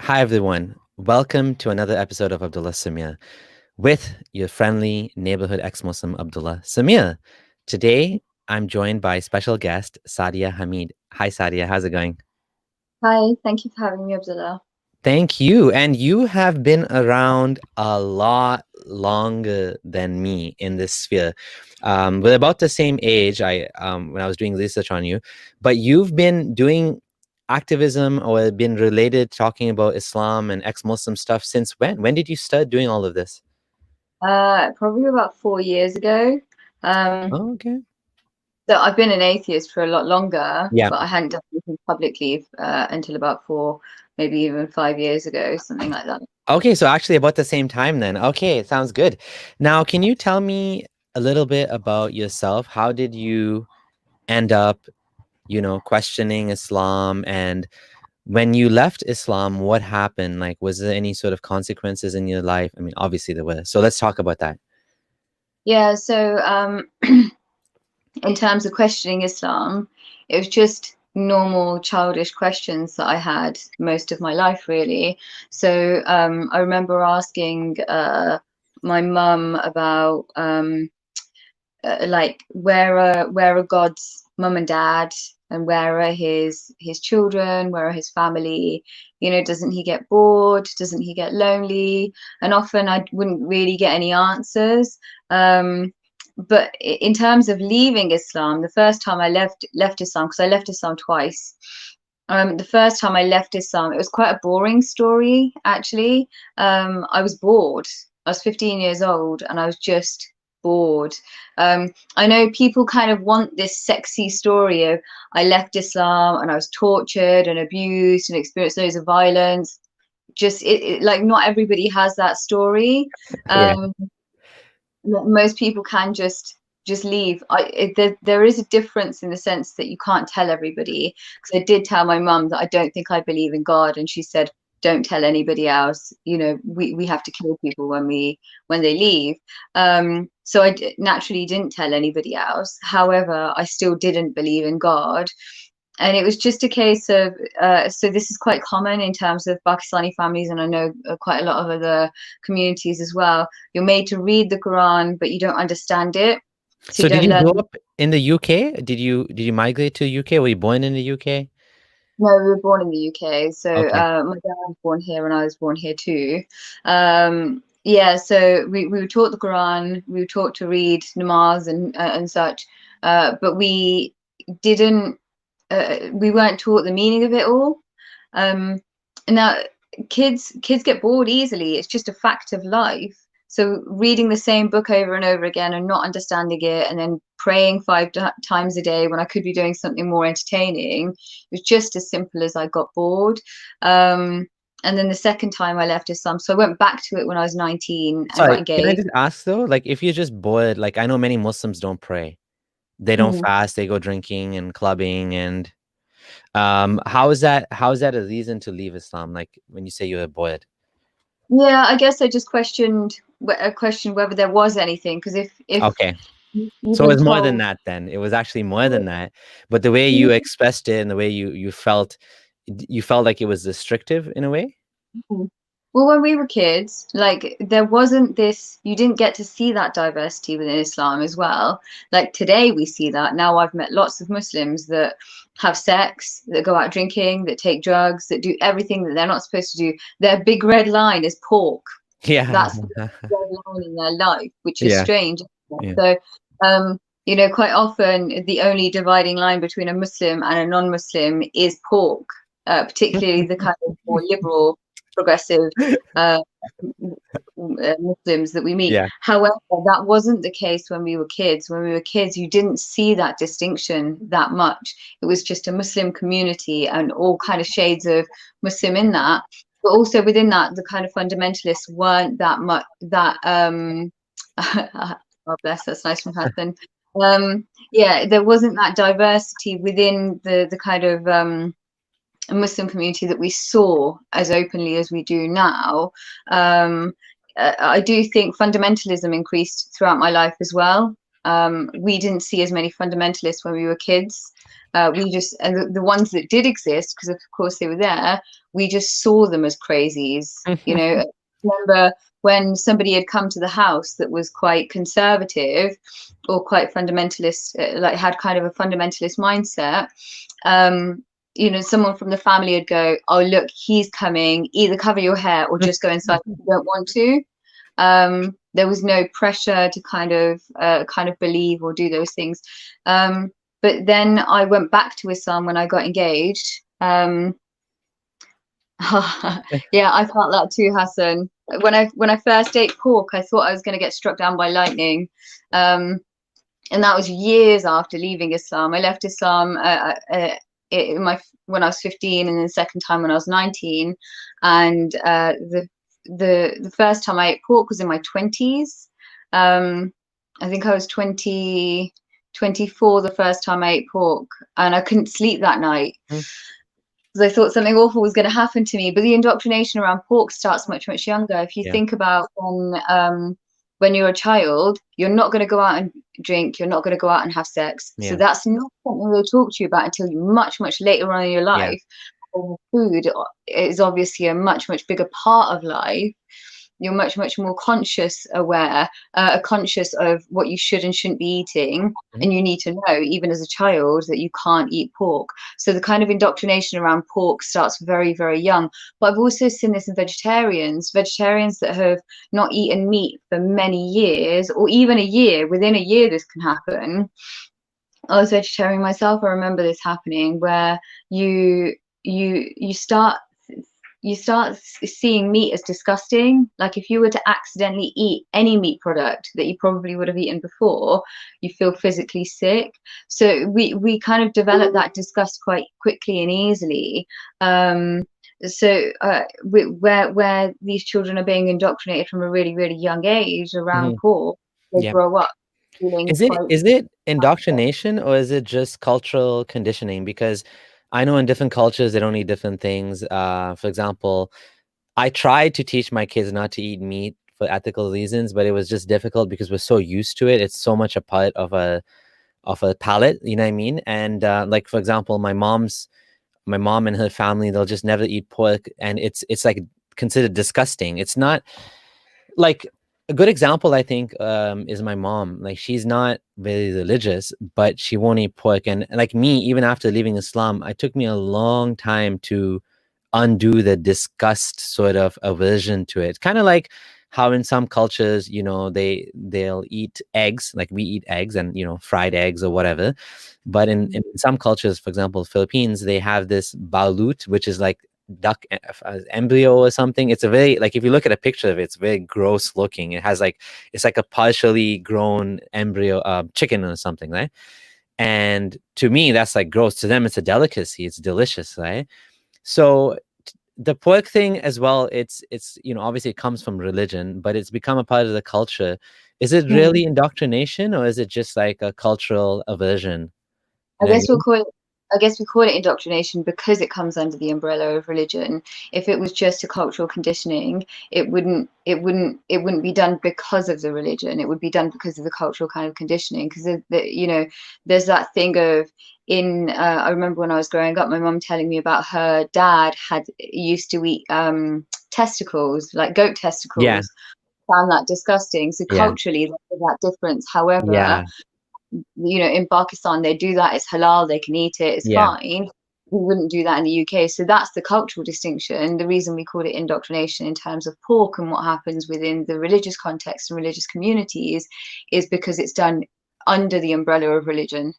Hi, everyone. Welcome to another episode of Abdullah Samir with your friendly neighborhood ex-Muslim Abdullah Samir. Today, I'm joined by special guest Sadia Hameed. Hi, Sadia. How's it going? Hi, thank you for having me, Abdullah. Thank you. And you have been around a lot longer than me in this sphere. We're about the same age. When I was doing research on you, but you've been doing activism or been related talking about Islam and ex-Muslim stuff since when? When did you start doing all of this? Probably about 4 years ago. Um, Oh, okay. so I've been an atheist for a lot longer, Yeah. but I hadn't done anything publicly until about maybe even 5 years ago, something like that. Okay, so actually about the same time then. Okay, sounds good. Now, can you tell me a little bit about yourself? How did you end up, questioning Islam? And when you left Islam, what happened? Like, was there any sort of consequences in your life? I mean, obviously there were. So let's talk about that. Yeah, so in terms of questioning Islam, it was just normal childish questions that I had most of my life, really. So I remember asking my mum about like where are God's mum and dad, and where are his children, where are his family? Doesn't he get bored? Doesn't he get lonely? And often I wouldn't really get any answers. But in terms of leaving Islam, the first time I left Islam, because I left Islam twice. The first time I left Islam, it was quite a boring story, actually. I was bored. I was 15 years old and I was just bored. I know people kind of want this sexy story of I left Islam and I was tortured and abused and experienced loads of violence. Just like not everybody has that story. Yeah. Um, Most people can just leave. There is a difference in the sense that you can't tell everybody, because I did tell my mum that I don't think I believe in God, and she said don't tell anybody else. We have to kill people when they leave. So naturally didn't tell anybody else. However, I still didn't believe in God. And it was just a case of, so this is quite common in terms of Pakistani families, and I know quite a lot of other communities as well. You're made to read the Quran, but you don't understand it. So So you did don't you learn. grow up in the UK? Did you migrate to UK? Were you born in the UK? No, we were born in the UK. So Okay. my dad was born here and I was born here too. Yeah, so we were taught the Quran, we were taught to read namaz and such, but didn't, we weren't taught the meaning of it all. Now kids get bored easily. It's just a fact of life. So reading the same book over and over again and not understanding it, and then praying five times a day when I could be doing something more entertaining, it was just as simple as I got bored. And then the second time I left Islam, so I went back to it when I was 19 and got Sorry, can I engaged. just ask though? Like, if you're just bored, like I know many Muslims don't pray. They don't Mhm. fast, they go drinking and clubbing and how is that a reason to leave Islam? Like when you say you're bored. Yeah, I guess I just questioned whether there was anything, because if Okay. you've So been it's more than told. that then. It was actually more than that. But the way you expressed it and the way you felt, you felt like it was restrictive in a way? Mhm. Well, when we were kids, like there wasn't this, you didn't get to see that diversity within Islam as well. Like today we see that. Now I've met lots of Muslims that have sex, that go out drinking, that take drugs, that do everything that they're not supposed to do. Their big red line is pork. Yeah. That's the red line in their life, which is Yeah. strange. Yeah. So, quite often the only dividing line between a Muslim and a non-Muslim is pork, particularly the kind of more liberal, progressive uh, Muslims that we meet. Yeah. However, that wasn't the case when we were kids. When we were kids, you didn't see that distinction that much. It was just a Muslim community and all kind of shades of Muslim in that. But also within that, the kind of fundamentalists weren't that much that oh bless, that's nice from husband. Yeah, there wasn't that diversity within the kind of a Muslim community that we saw as openly as we do now. I do think fundamentalism increased throughout my life as well. We didn't see as many fundamentalists when we were kids. we just, and the ones that did exist, because of course they were there, we just saw them as crazies. You know, remember when somebody had come to the house that was quite conservative or quite fundamentalist, like had kind of a fundamentalist mindset, you know, someone from the family would go, oh look, he's coming, either cover your hair or just go inside if you don't want to. There was no pressure to kind of believe or do those things. But then I went back to Islam when I got engaged. Yeah, I felt that too, Hassan. When I first ate pork, I thought I was going to get struck down by lightning. And that was years after leaving Islam. I left Islam when I was 15, and then the second time when I was 19. And the first time I ate pork was in my 20s. I think I was 24 the first time I ate pork, and I couldn't sleep that night because I thought something awful was going to happen to me. But the indoctrination around pork starts much, much younger. If you think about when you're a child, you're not going to go out and drink, you're not going to go out and have sex. So that's not something they talk to you about until you much, much later on in your life. Food is obviously a much, much bigger part of life. You're much, much more conscious of what you should and shouldn't be eating. And you need to know, even as a child, that you can't eat pork. So the kind of indoctrination around pork starts very, very young. But I've also seen this in vegetarians that have not eaten meat for many years, or even a year. Within a year, this can happen. I was vegetarian myself. I remember this happening, where you start seeing meat as disgusting. Like if you were to accidentally eat any meat product that you probably would have eaten before, you feel physically sick. So we kind of develop that disgust quite quickly and easily. So where these children are being indoctrinated from a really, really young age around pork, they grow up feeling Is it indoctrination, or is it just cultural conditioning? Because I know in different cultures they don't eat different things. For example, I tried to teach my kids not to eat meat for ethical reasons, but it was just difficult because we're so used to it. It's so much a part of a palate, you know what I mean? And like for example, my mom and her family, they'll just never eat pork, and it's like considered disgusting. It's not like a good example, I think, is my mom. Like she's not very religious, but she won't eat pork. And like me, even after leaving Islam, it took me a long time to undo the disgust sort of aversion to it. Kind of like how in some cultures, you know, they'll eat eggs, like we eat eggs and, you know, fried eggs or whatever. But in some cultures, for example, Philippines, they have this balut, which is like duck embryo or something. It's a very, like, if you look at a picture of it, it's very gross looking. It has like, it's like a partially grown embryo chicken or something, right? And to me, that's like gross. To them, it's a delicacy. It's delicious, right? So the pork thing as well, it's you know, obviously it comes from religion, but it's become a part of the culture. Is it really indoctrination, or is it just like a cultural aversion? I guess we call it indoctrination because it comes under the umbrella of religion. If it was just a cultural conditioning, it wouldn't be done because of the religion. It would be done because of the cultural kind of conditioning. Because you know, there's that thing of I remember when I was growing up, my mum telling me about her dad used to eat testicles, like goat testicles. Yeah. Found that disgusting. So culturally, there's that difference. However, you know, in Pakistan they do that, it's halal, they can eat it, it's fine. We wouldn't do that in the UK. So that's the cultural distinction. The reason we call it indoctrination in terms of pork and what happens within the religious context and religious communities is because it's done under the umbrella of religion.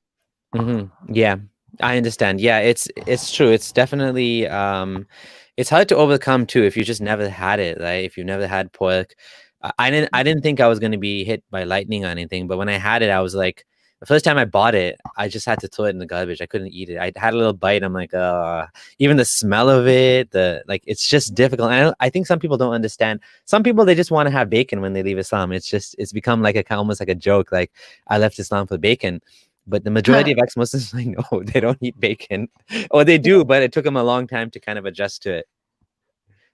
Yeah, I understand. Yeah, it's true. It's definitely it's hard to overcome too if you just never had it, right? If you never had pork. I didn't think I was going to be hit by lightning or anything, but when I had it, I was like, the first time I bought it, I just had to throw it in the garbage. I couldn't eat it. I had a little bite. I'm like, even the smell of it, it's just difficult. And I think some people don't understand. Some people, they just want to have bacon when they leave Islam. It's become like almost like a joke. Like, I left Islam for bacon. But the majority of ex-Muslims, like, no, they don't eat bacon. Or they do, but it took them a long time to kind of adjust to it.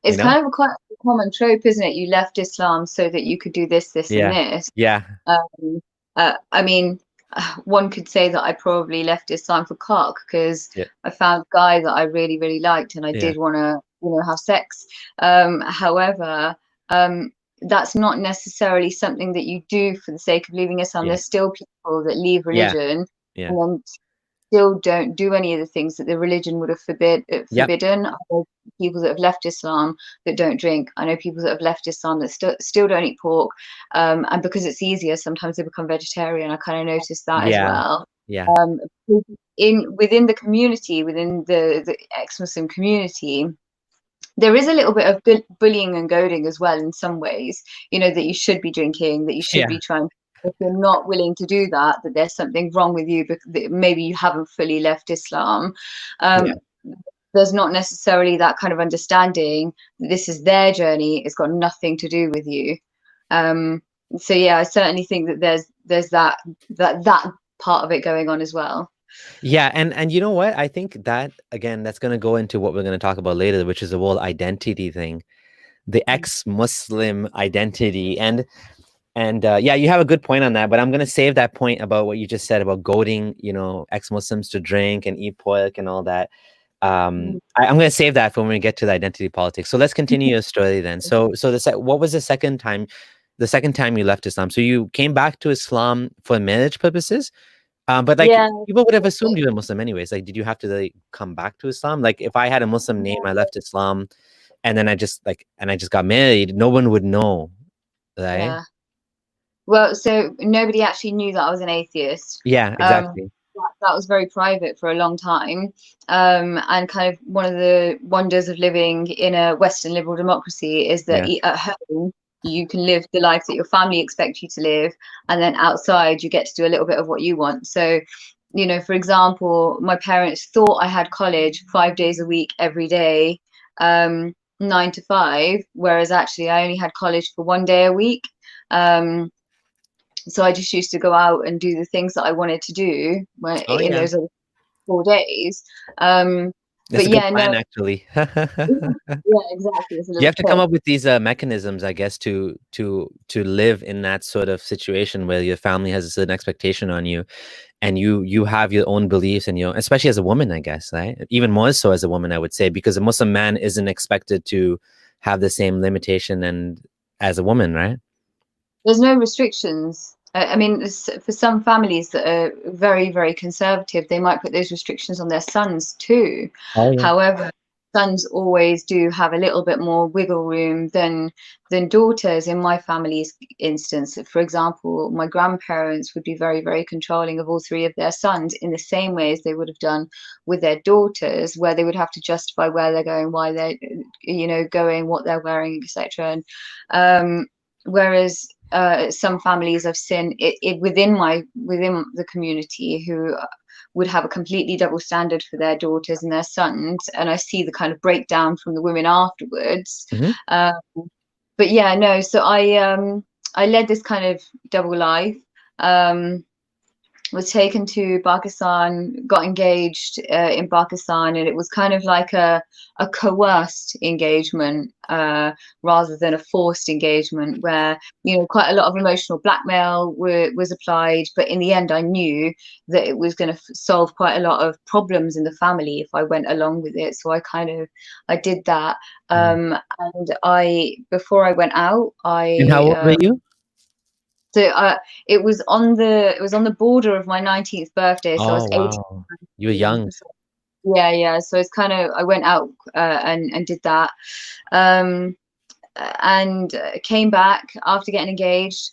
It's kind of a quite common trope, isn't it? You left Islam so that you could do this, and this. Yeah. I mean, one could say that I probably left Islam for cock, because Yeah. I found a guy that I really, really liked, and I Yeah. did want to, have sex. However, that's not necessarily something that you do for the sake of leaving Islam. Yeah. There's still people that leave Yeah. religion Yeah. and then still don't do any of the things that the religion would have Yep. forbidden. I know people that have left Islam that don't drink. I know people that have left Islam that still don't eat pork. And because it's easier, sometimes they become vegetarian. I kind of noticed that as Yeah. well. Yeah. Within the community, within the ex-Muslim community, there is a little bit of bullying and goading as well in some ways, that you should be drinking, that you should Yeah. be trying. If you're not willing to do that, that there's something wrong with you, because maybe you haven't fully left Islam. Yeah. There's not necessarily that kind of understanding that this is their journey, it's got nothing to do with you. So yeah, I certainly think that there's that part of it going on as well. Yeah, and you know what? I think that again, that's going to go into what we're going to talk about later, which is the whole identity thing, the ex-Muslim identity, and yeah, you have a good point on that. But I'm going to save that point about what you just said about goading, ex-Muslims to drink and eat pork and all that. I'm going to save that for when we get to the identity politics. So let's continue your story then. So what was the second time? The second time you left Islam? So you came back to Islam for marriage purposes. But like Yeah. people would have assumed you were Muslim anyways. Like, did you have to like come back to Islam? Like, if I had a Muslim name, I left Islam, and then I just got married, no one would know, right? Yeah. Well, so nobody actually knew that I was an atheist. Yeah, exactly. That was very private for a long time. And kind of one of the wonders of living in a Western liberal democracy is that Yeah. at home you can live the life that your family expect you to live, and then outside you get to do a little bit of what you want. So, for example, my parents thought I had college 5 days a week, every day, 9 to 5, whereas actually I only had college for 1 day a week. So I just used to go out and do the things that I wanted to do Oh in yeah, those other 4 days. that's But a good yeah, plan no, actually. yeah, exactly. It's a You little have to come trick. up with these mechanisms, I guess, to live in that sort of situation where your family has a certain expectation on you, and you have your own beliefs, and especially as a woman, I guess, right? Even more so as a woman, I would say, because a Muslim man isn't expected to have the same limitation and as a woman, right? There's no restrictions. I mean, for some families that are very, very conservative, they might put those restrictions on their sons too. Oh yeah. However, sons always do have a little bit more wiggle room than daughters. In my family's instance, for example, my grandparents would be very, very controlling of all three of their sons in the same way as they would have done with their daughters, where they would have to justify where they're going, why they're, going, what they're wearing, etc. And whereas some families I've seen it within the community who would have a completely double standard for their daughters and their sons, and I see the kind of breakdown from the women afterwards. Hmm. But yeah, no. So I led this kind of double life. Was taken to Pakistan, got engaged in Pakistan, and it was kind of like a coerced engagement rather than a forced engagement, where quite a lot of emotional blackmail was applied. But in the end, I knew that it was going to solve quite a lot of problems in the family if I went along with it. So I did that, and before I went out, And how old were you? so it was on the border of my 19th birthday, so I Oh was 18. wow, you were young. So, yeah. So it's kind of I went out and did that, and came back after getting engaged,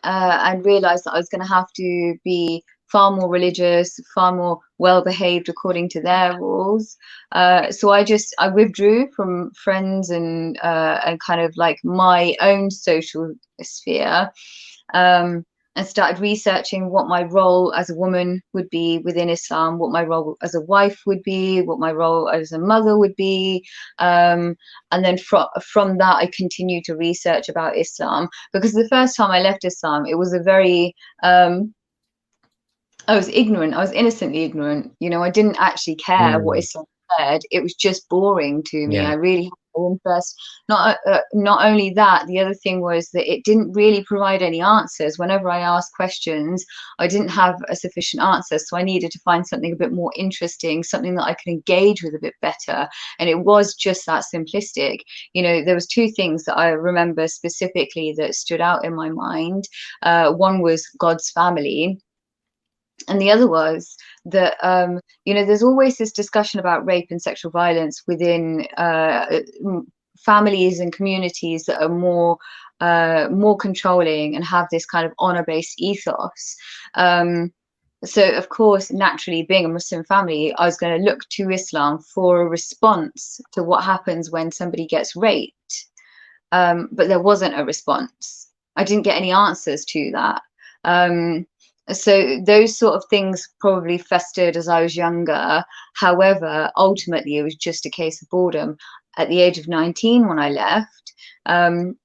and realized that I was going to have to be far more religious, far more well behaved according to their rules. So I withdrew from friends and kind of like my own social sphere, and started researching what my role as a woman would be within Islam, what my role as a wife would be, what my role as a mother would be. And then from that, I continued to research about Islam, because the first time I left Islam, it was a very, I was ignorant. I was innocently ignorant. I didn't actually care what Mm, Islam said. It was just boring to me. yeah. I really had interest. Not only that, the other thing was that it didn't really provide any answers. Whenever I asked questions, I didn't have a sufficient answer, so I needed to find something a bit more interesting, something that I could engage with a bit better. And it was just that simplistic. You know, there was two things that I remember specifically that stood out in my mind. One was God's family, and the other was that you know, there's always this discussion about rape and sexual violence within families and communities that are more controlling and have this kind of honor-based ethos. So of course, naturally, being a Muslim family, I was going to look to Islam for a response to what happens when somebody gets raped. But there wasn't a response. I didn't get any answers to that. So those sort of things probably festered as I was younger. However, ultimately, it was just a case of boredom. At the age of 19 when I left,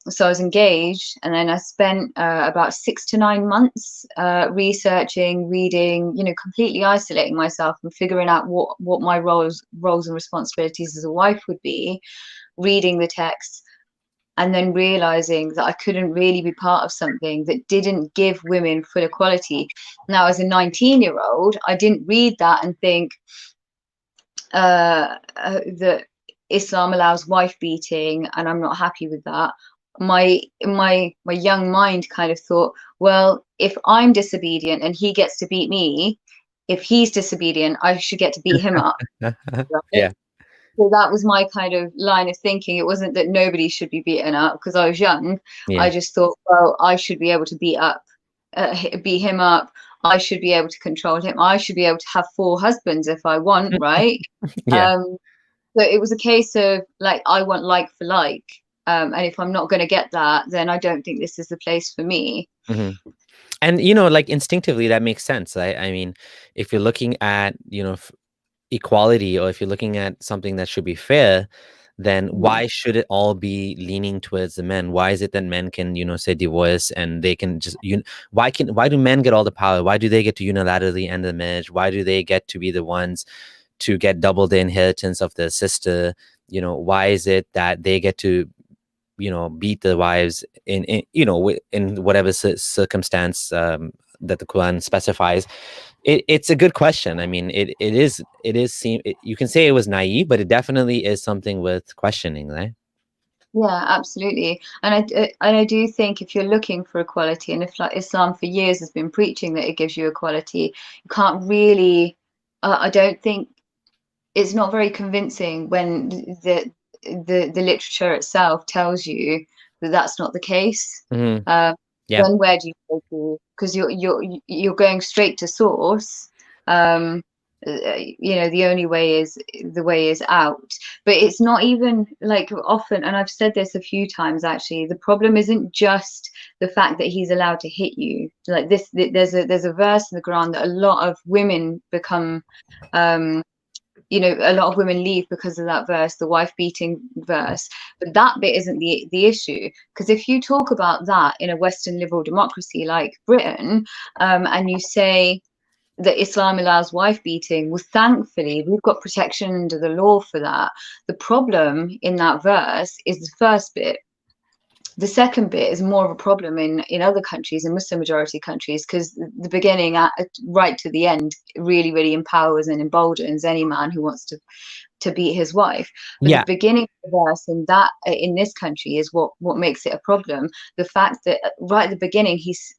so I was engaged, and then I spent about 6 to 9 months researching, reading, you know, completely isolating myself and figuring out what my roles and responsibilities as a wife would be, reading the texts, and then realizing that I couldn't really be part of something that didn't give women full equality. Now, as a 19-year-old, I didn't read that and think that Islam allows wife beating, and I'm not happy with that. My young mind kind of thought, well, if I'm disobedient and he gets to beat me, if he's disobedient, I should get to beat him up. Yeah. So that was my kind of line of thinking. It wasn't that nobody should be beaten up because I was young. Yeah. I just thought, well, I should be able to beat him up. I should be able to control him. I should be able to have 4 husbands if I want, right? Yeah. So it was a case of like, I want like for like. And if I'm not going to get that, then I don't think this is the place for me. Mm-hmm. And, you know, like instinctively, that makes sense. I mean, if you're looking at, you know, equality, or if you're looking at something that should be fair, then why should it all be leaning towards the men? Why is it that men can, you know, say divorce and they can just, why do men get all the power? Why do they get to unilaterally end the marriage? Why do they get to be the ones to get double the inheritance of their sister? You know, why is it that they get to, you know, beat their wives in you know, in whatever circumstance that the Quran specifies? It's a good question. I mean, you can say it was naive, but it definitely is something worth questioning, right? Yeah, absolutely. And I do think if you're looking for equality, and if like Islam for years has been preaching that it gives you equality, you can't really, I don't think it's not very convincing when the literature itself tells you that that's not the case. Mm-hmm. Yeah. Then where do you go to? Because you're going straight to source. You know, the only way is the way is out. But it's not even like often, and I've said this a few times actually, the problem isn't just the fact that he's allowed to hit you. Like this, there's a verse in the Quran that a lot of women become you know, a lot of women leave because of that verse, the wife beating verse. But that bit isn't the issue, because if you talk about that in a Western liberal democracy like Britain, and you say that Islam allows wife beating, well, thankfully we've got protection under the law for that. The problem in that verse is the first bit. The second bit is more of a problem in other countries, in Muslim majority countries, because the beginning right to the end really, really empowers and emboldens any man who wants to beat his wife. But Yeah. the beginning of the verse in this country is what makes it a problem. The fact that right at the beginning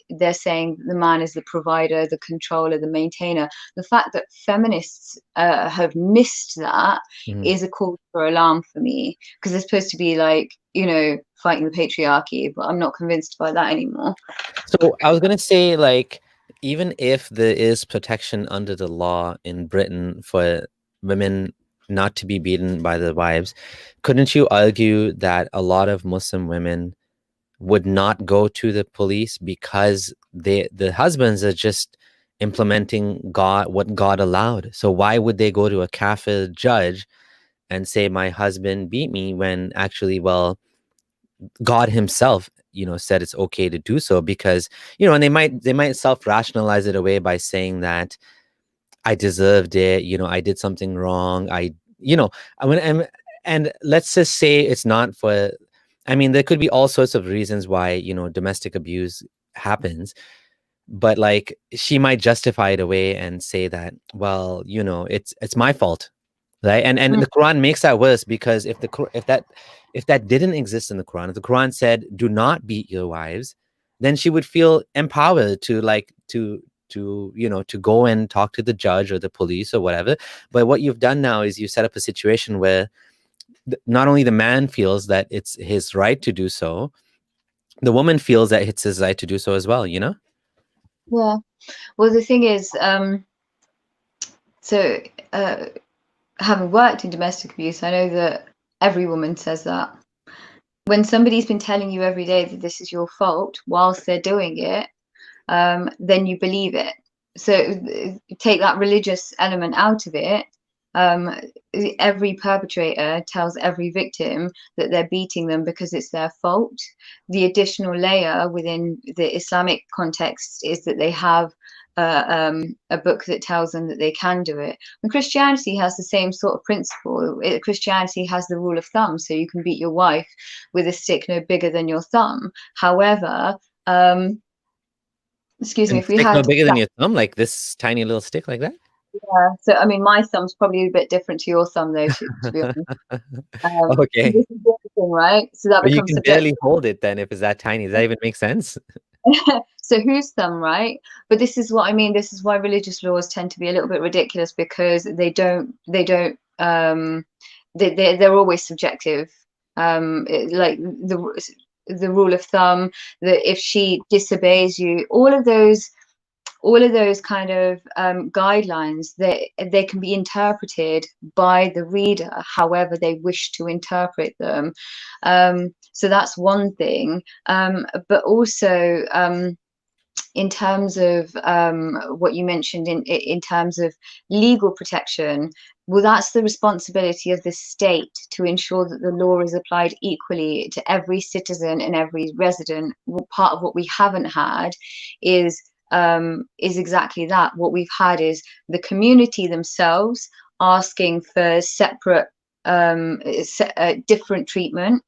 they're saying the man is the provider, the controller, the maintainer. The fact that feminists have missed that is a cause for alarm for me, because they're supposed to be like, you know, fighting the patriarchy, but I'm not convinced by that anymore. So I was gonna say, like, even if there is protection under the law in Britain for women not to be beaten by their wives, couldn't you argue that a lot of Muslim women would not go to the police because the husbands are just implementing what God allowed? So why would they go to a kafir judge and say my husband beat me, when actually, well, God himself, you know, said it's okay to do so? Because, you know, and they might self-rationalize it away by saying that I deserved it, you know, I did something wrong, you know, And let's just say it's not for, I mean, there could be all sorts of reasons why, you know, domestic abuse happens, but like she might justify it away and say that, well, you know, it's my fault, right? And Mm. the Quran makes that worse, because if that didn't exist in the Quran, if the Quran said do not beat your wives, then she would feel empowered to like to you know, to go and talk to the judge or the police or whatever. But what you've done now is you set up a situation where not only the man feels that it's his right to do so, the woman feels that it's his right to do so as well, you know? Yeah. Well, the thing is, so having worked in domestic abuse, I know that every woman says that. When somebody's been telling you every day that this is your fault whilst they're doing it, then you believe it. So take that religious element out of it. Um, every perpetrator tells every victim that they're beating them because it's their fault. The additional layer within the Islamic context is that they have a book that tells them that they can do it. And Christianity has the same sort of principle. Christianity has the rule of thumb, so you can beat your wife with a stick no bigger than your thumb. However, excuse me, And if we stick no had bigger than that, your thumb, like this tiny little stick like that. so I mean, my thumb's probably a bit different to your thumb, though, to be honest. Okay. This is the other thing, right? So that But you becomes can subjective. barely hold it then if it's that tiny. Does that even make sense? So whose thumb, right? But this is what I mean. This is why religious laws tend to be a little bit ridiculous, because they're always subjective. Like the rule of thumb, that if she disobeys you, all of those kind of guidelines, they can be interpreted by the reader however they wish to interpret them. So that's one thing. But also, in terms of what you mentioned in terms of legal protection, well, that's the responsibility of the state to ensure that the law is applied equally to every citizen and every resident. Well, part of what we haven't had is exactly that. What we've had is the community themselves asking for separate different treatment,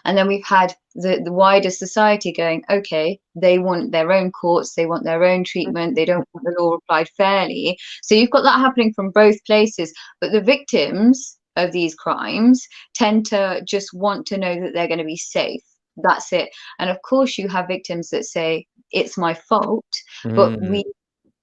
and then we've had the wider society going, okay, they want their own courts, they want their own treatment, they don't want the law applied fairly. So you've got that happening from both places, but the victims of these crimes tend to just want to know that they're going to be safe. That's it. And of course you have victims that say it's my fault, but Mm. we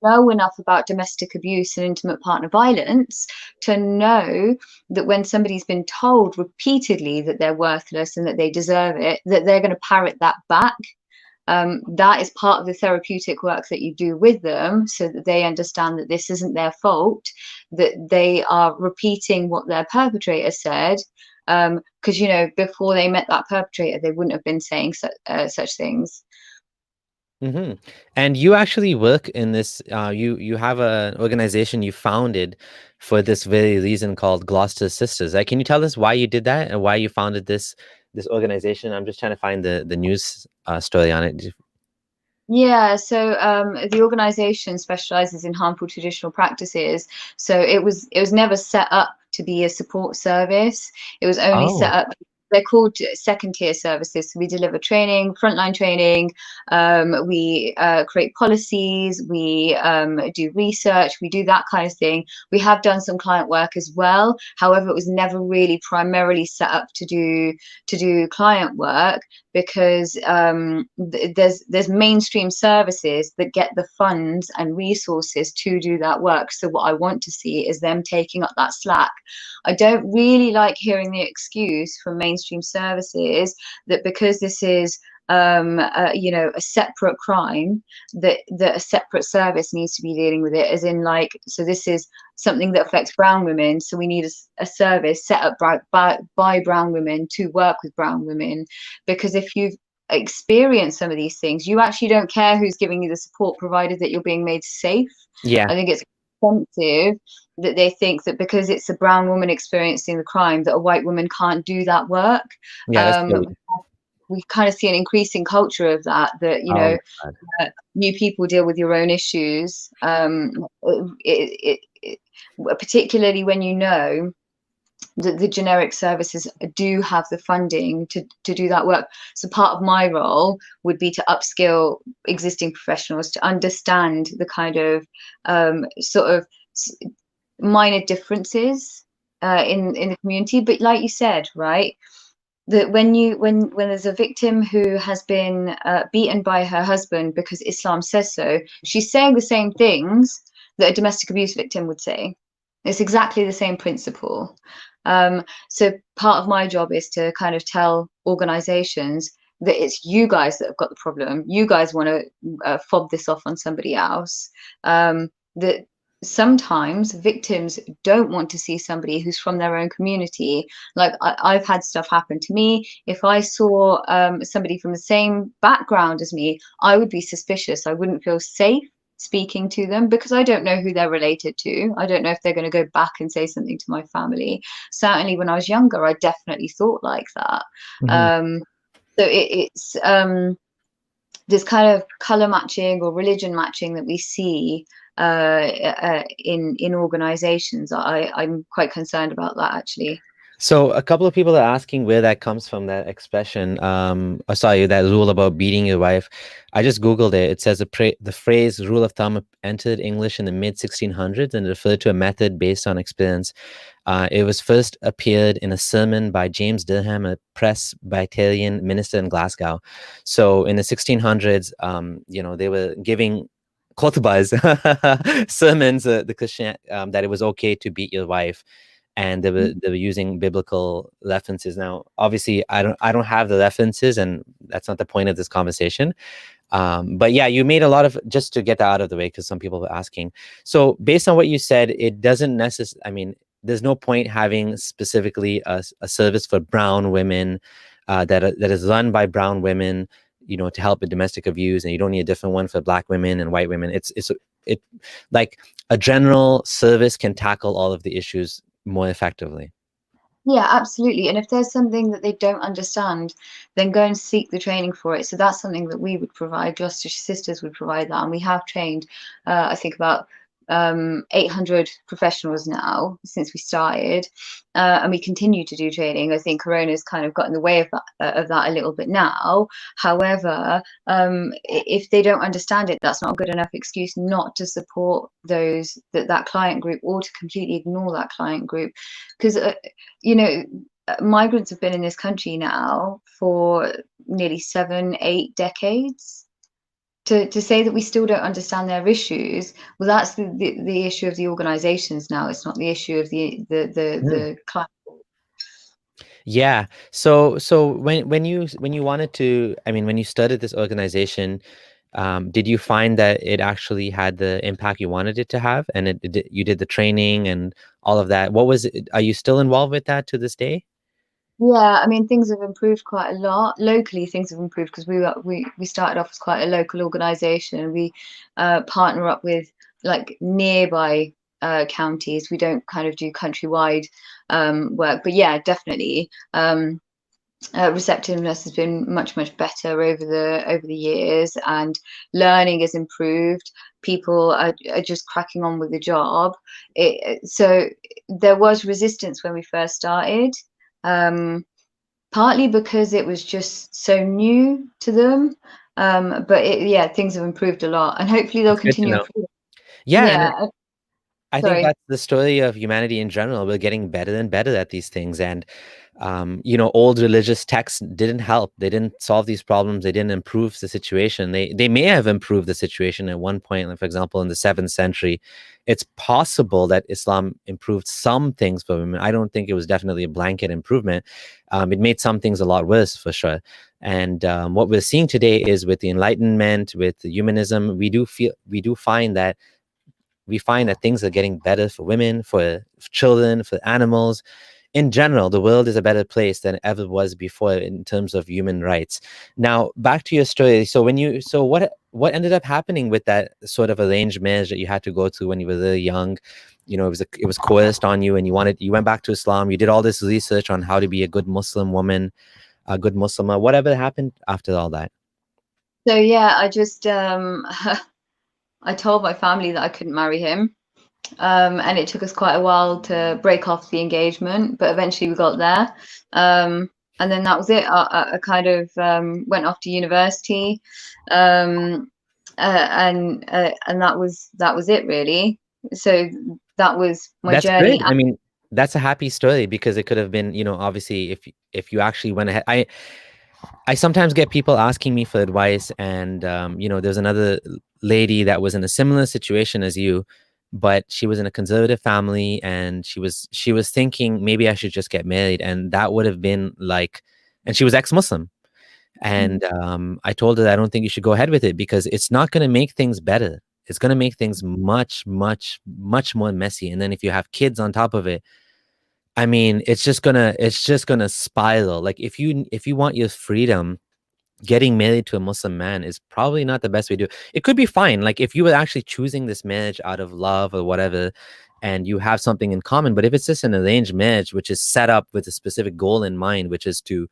know enough about domestic abuse and intimate partner violence to know that when somebody's been told repeatedly that they're worthless and that they deserve it, that they're going to parrot that back. That is part of the therapeutic work that you do with them, so that they understand that this isn't their fault, that they are repeating what their perpetrator said. Because, you know, before they met that perpetrator, they wouldn't have been saying such things. Hmm. And you actually work in this. You have an organization you founded for this very reason called Gloucester Sisters. Can you tell us why you did that and why you founded this organization? I'm just trying to find the news story on it. Yeah, so the organization specializes in harmful traditional practices. So it was never set up to be a support service. It was only set Oh. up. They're called second tier services. So we deliver training, frontline training. We create policies. We do research. We do that kind of thing. We have done some client work as well. However, it was never really primarily set up to do client work, because there's mainstream services that get the funds and resources to do that work. So what I want to see is them taking up that slack. I don't really like hearing the excuse from mainstream services that because this is you know, a separate crime, that a separate service needs to be dealing with it, as in, like, so this is something that affects brown women, so we need a service set up by brown women to work with brown women. Because if you've experienced some of these things, you actually don't care who's giving you the support, provided that you're being made safe. Yeah. I think it's offensive that they think that because it's a brown woman experiencing the crime, that a white woman can't do that work. Yeah, that's um, true. we kind of see an increasing culture of that, you Oh know, my God. new people deal with your own issues. Particularly when you know the generic services do have the funding to do that work. So part of my role would be to upskill existing professionals to understand the kind of sort of minor differences in the community. But like you said, right, that when there's a victim who has been beaten by her husband because Islam says so, she's saying the same things that a domestic abuse victim would say. It's exactly the same principle. So part of my job is to kind of tell organizations that it's you guys that have got the problem. You guys want to fob this off on somebody else. That sometimes victims don't want to see somebody who's from their own community. Like I've had stuff happen to me. If I saw somebody from the same background as me, I would be suspicious. I wouldn't feel safe speaking to them because I don't know who they're related to. I don't know if they're going to go back and say something to my family. Certainly when I was younger, I definitely thought like that. Mhm. So it's this kind of color matching or religion matching that we see in organizations. I'm quite concerned about that, actually. So a couple of people are asking where that comes from, that expression. Sorry, that rule about beating your wife. I just Googled it. It says the phrase rule of thumb entered English in the mid 1600s and referred to a method based on experience. It was first appeared in a sermon by James Durham, a Presbyterian minister in Glasgow. So in the 1600s, they were giving khutbahs, sermons, the Christian, that it was okay to beat your wife, and they were using biblical references. Now, obviously, I don't have the references, and that's not the point of this conversation. But yeah, you made a lot of, just to get that out of the way, because some people were asking. So based on what you said, it doesn't necessarily, I mean, there's no point having specifically a service for brown women that is run by brown women, to help with domestic abuse, and you don't need a different one for black women and white women. It like a general service can tackle all of the issues more effectively. Yeah, absolutely. And if there's something that they don't understand, then go and seek the training for it. So that's something that we would provide. Gloucestershire Sisters would provide that. And we have trained, I think, about 800 professionals now since we started. And we continue to do training. I think Corona's kind of got in the way of that a little bit now. However, if they don't understand it, that's not a good enough excuse not to support that client group, or to completely ignore that client group. Because migrants have been in this country now for nearly 7, 8 decades. To say that we still don't understand their issues, well, that's the issue of the organizations now. It's not the issue of the client. Yeah. So when you wanted to, I mean, when you started this organization, did you find that it actually had the impact you wanted it to have, and you did the training and all of that? What was it? Are you still involved with that to this day? Yeah, I mean, things have improved quite a lot. Locally, things have improved because we started off as quite a local organization. We partner up with like nearby counties. We don't kind of do countrywide work, but yeah, definitely. Receptiveness has been much better over the years, and learning has improved. People are just cracking on with the job. So there was resistance when we first started, partly because it was just so new to them. But yeah, things have improved a lot, and hopefully they'll That's good to continue know. improving. Yeah, and Yeah, I think sorry. that's the story of humanity in general. We're getting better and better at these things. And, old religious texts didn't help. They didn't solve these problems. They didn't improve the situation. They may have improved the situation at one point. Like, for example, in the 7th century, it's possible that Islam improved some things for women. I don't think it was definitely a blanket improvement. It made some things a lot worse, for sure. And what we're seeing today is, with the Enlightenment, with the humanism, we do find that things are getting better for women, for children, for animals. In general, the world is a better place than it ever was before in terms of human rights. Now, back to your story. So what ended up happening with that sort of arranged marriage that you had to go through when you were really young? It was coerced on you, and you went back to Islam. You did all this research on how to be a good Muslim woman, a good Muslimah. Whatever happened after all that? So yeah, I just I told my family that I couldn't marry him. And it took us quite a while to break off the engagement, but eventually we got there. And then that was it. I kind of went off to university, um, and that was it really. So that was my That's journey. good. I mean, that's a happy story, because it could have been, obviously, if you actually went ahead. I sometimes get people asking me for advice, and there's another lady that was in a similar situation as you, but she was in a conservative family, and she was thinking maybe I should just get married, and that would have been like, and she was ex-Muslim, and I told her I don't think you should go ahead with it, because it's not going to make things better. It's going to make things much, much, much more messy, and then if you have kids on top of it, I mean, it's just gonna spiral. Like, if you want your freedom, getting married to a Muslim man is probably not the best way to do it. It could be fine. Like, if you were actually choosing this marriage out of love or whatever, and you have something in common. But if it's just an arranged marriage, which is set up with a specific goal in mind, which is to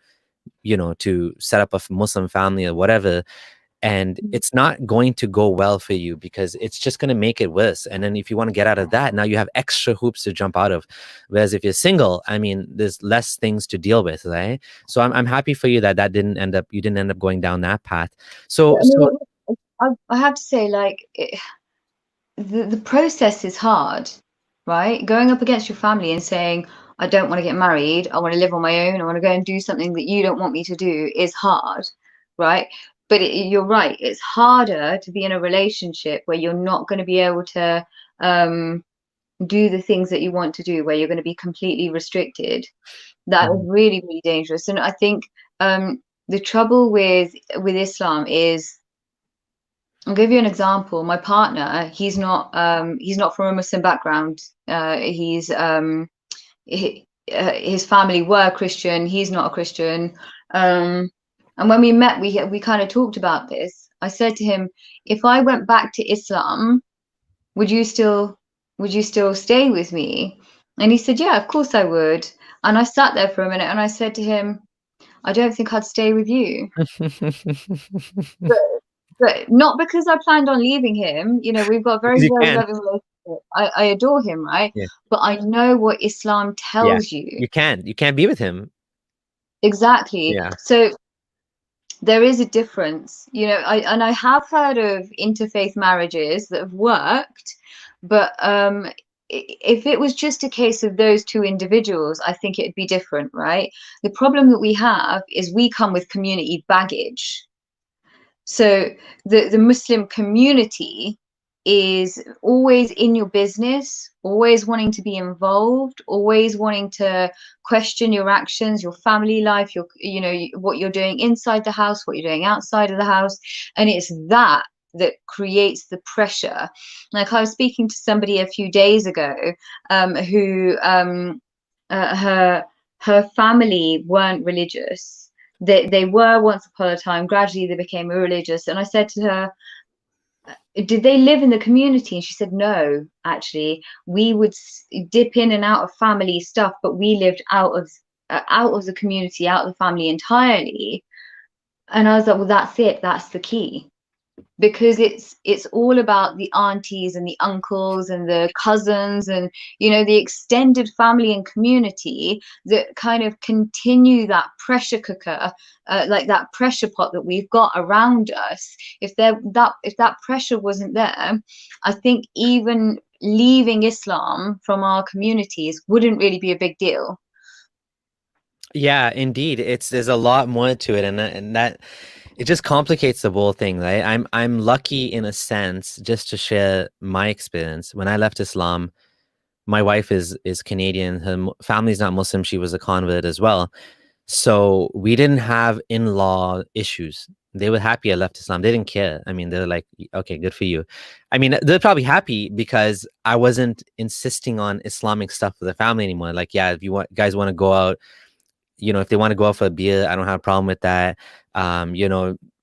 set up a Muslim family or whatever, and it's not going to go well for you, because it's just going to make it worse. And then if you want to get out of that, now you have extra hoops to jump out of. Whereas if you're single, I mean, there's less things to deal with, right? So I'm happy for you that you didn't end up going down that path. So I so mean, I have to say, like, the process is hard, right? Going up against your family and saying, I don't want to get married, I want to live on my own, I want to go and do something that you don't want me to do, is hard, right? But you're right, it's harder to be in a relationship where you're not going to be able to do the things that you want to do, where you're going to be completely restricted. That is Mhm. really, really dangerous. And I think the trouble with Islam is, I'll give you an example. My partner, he's not from a Muslim background. His family were Christian. He's not a Christian. And when we met, we kind of talked about this. I said to him, if I went back to Islam, would you still would you still stay with me? And he said, yeah, of course I would. And I sat there for a minute and I said to him, I don't think I'd stay with you. But not because I planned on leaving him. You know, we've got a very, Because you very can. loving relationship. I adore him, right? Yeah. But I know what Islam Yeah. tells you. You can't be with him. Exactly. Yeah. So there is a difference, you know. I have heard of interfaith marriages that have worked, but if it was just a case of those two individuals, I think it'd be different, right? The problem that we have is we come with community baggage. So the Muslim community is always in your business, always wanting to be involved, always wanting to question your actions, your family life, what you're doing inside the house, what you're doing outside of the house, and it's that creates the pressure. Like, I was speaking to somebody a few days ago, who her family weren't religious. They were once upon a time. Gradually, they became religious. And I said to her, "Did they live in the community?" And she said, "No, actually, we would dip in and out of family stuff, but we lived out of the community, out of the family entirely." And I was like, "Well, that's it. That's the key." Because it's all about the aunties and the uncles and the cousins and, the extended family and community that kind of continue that pressure cooker, like that pressure pot that we've got around us. If that pressure wasn't there, I think even leaving Islam from our communities wouldn't really be a big deal. Yeah, indeed. There's a lot more to it, and that it just complicates the whole thing, right? I'm lucky in a sense, just to share my experience. When I left Islam, my wife is Canadian. Her family's not Muslim. She was a convert as well. So we didn't have in-law issues. They were happy I left Islam. They didn't care. I mean, they're like, okay, good for you. I mean, they're probably happy because I wasn't insisting on Islamic stuff for the family anymore. Like, yeah, if guys want to go out, if they want to go out for a beer, I don't have a problem with that.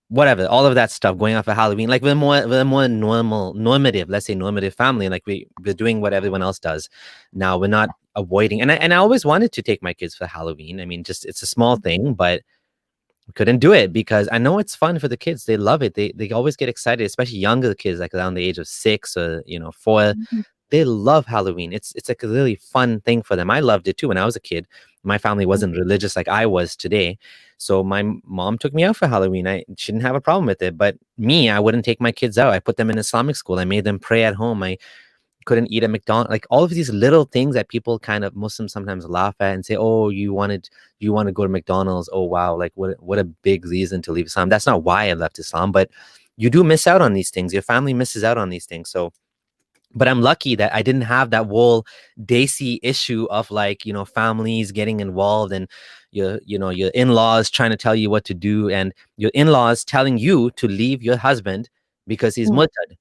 Whatever, all of that stuff, going out for Halloween, like we're more normative, let's say normative family. Like we're doing what everyone else does. Now we're not avoiding, and I always wanted to take my kids for Halloween. I mean, just it's a small thing, but couldn't do it because I know it's fun for the kids. They love it. They always get excited, especially younger kids, like around the age of 6 or 4. they love Halloween. It's like a really fun thing for them. I loved it too when I was a kid. My family wasn't religious like I was today, so my mom took me out for Halloween. She didn't have a problem with it, but me, I wouldn't take my kids out. I put them in Islamic school. I made them pray at home. I couldn't eat at McDonald's. Like all of these little things that people kind of Muslims sometimes laugh at and say, "Oh, you want to go to McDonald's? Oh, wow! Like what a big reason to leave Islam." That's not why I left Islam, but you do miss out on these things. Your family misses out on these things. So, but I'm lucky that I didn't have that whole dicey issue of like, families getting involved and your in-laws trying to tell you what to do and your in-laws telling you to leave your husband because he's murtad.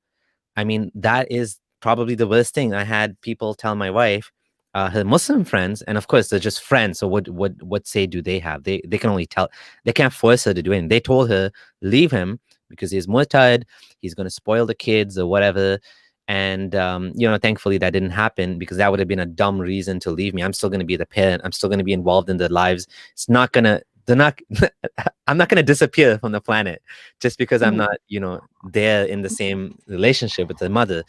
I mean, that is probably the worst thing. I had people tell my wife, her Muslim friends, and of course they're just friends. So what say do they have? They can only tell. They can't force her to do anything. They told her leave him because he's murtad. He's going to spoil the kids or whatever. And thankfully that didn't happen because that would have been a dumb reason to leave me. I'm still going to be the parent. I'm still going to be involved in their lives. It's not gonna. They're not. I'm not going to disappear from the planet just because I'm not, there in the same relationship with the mother.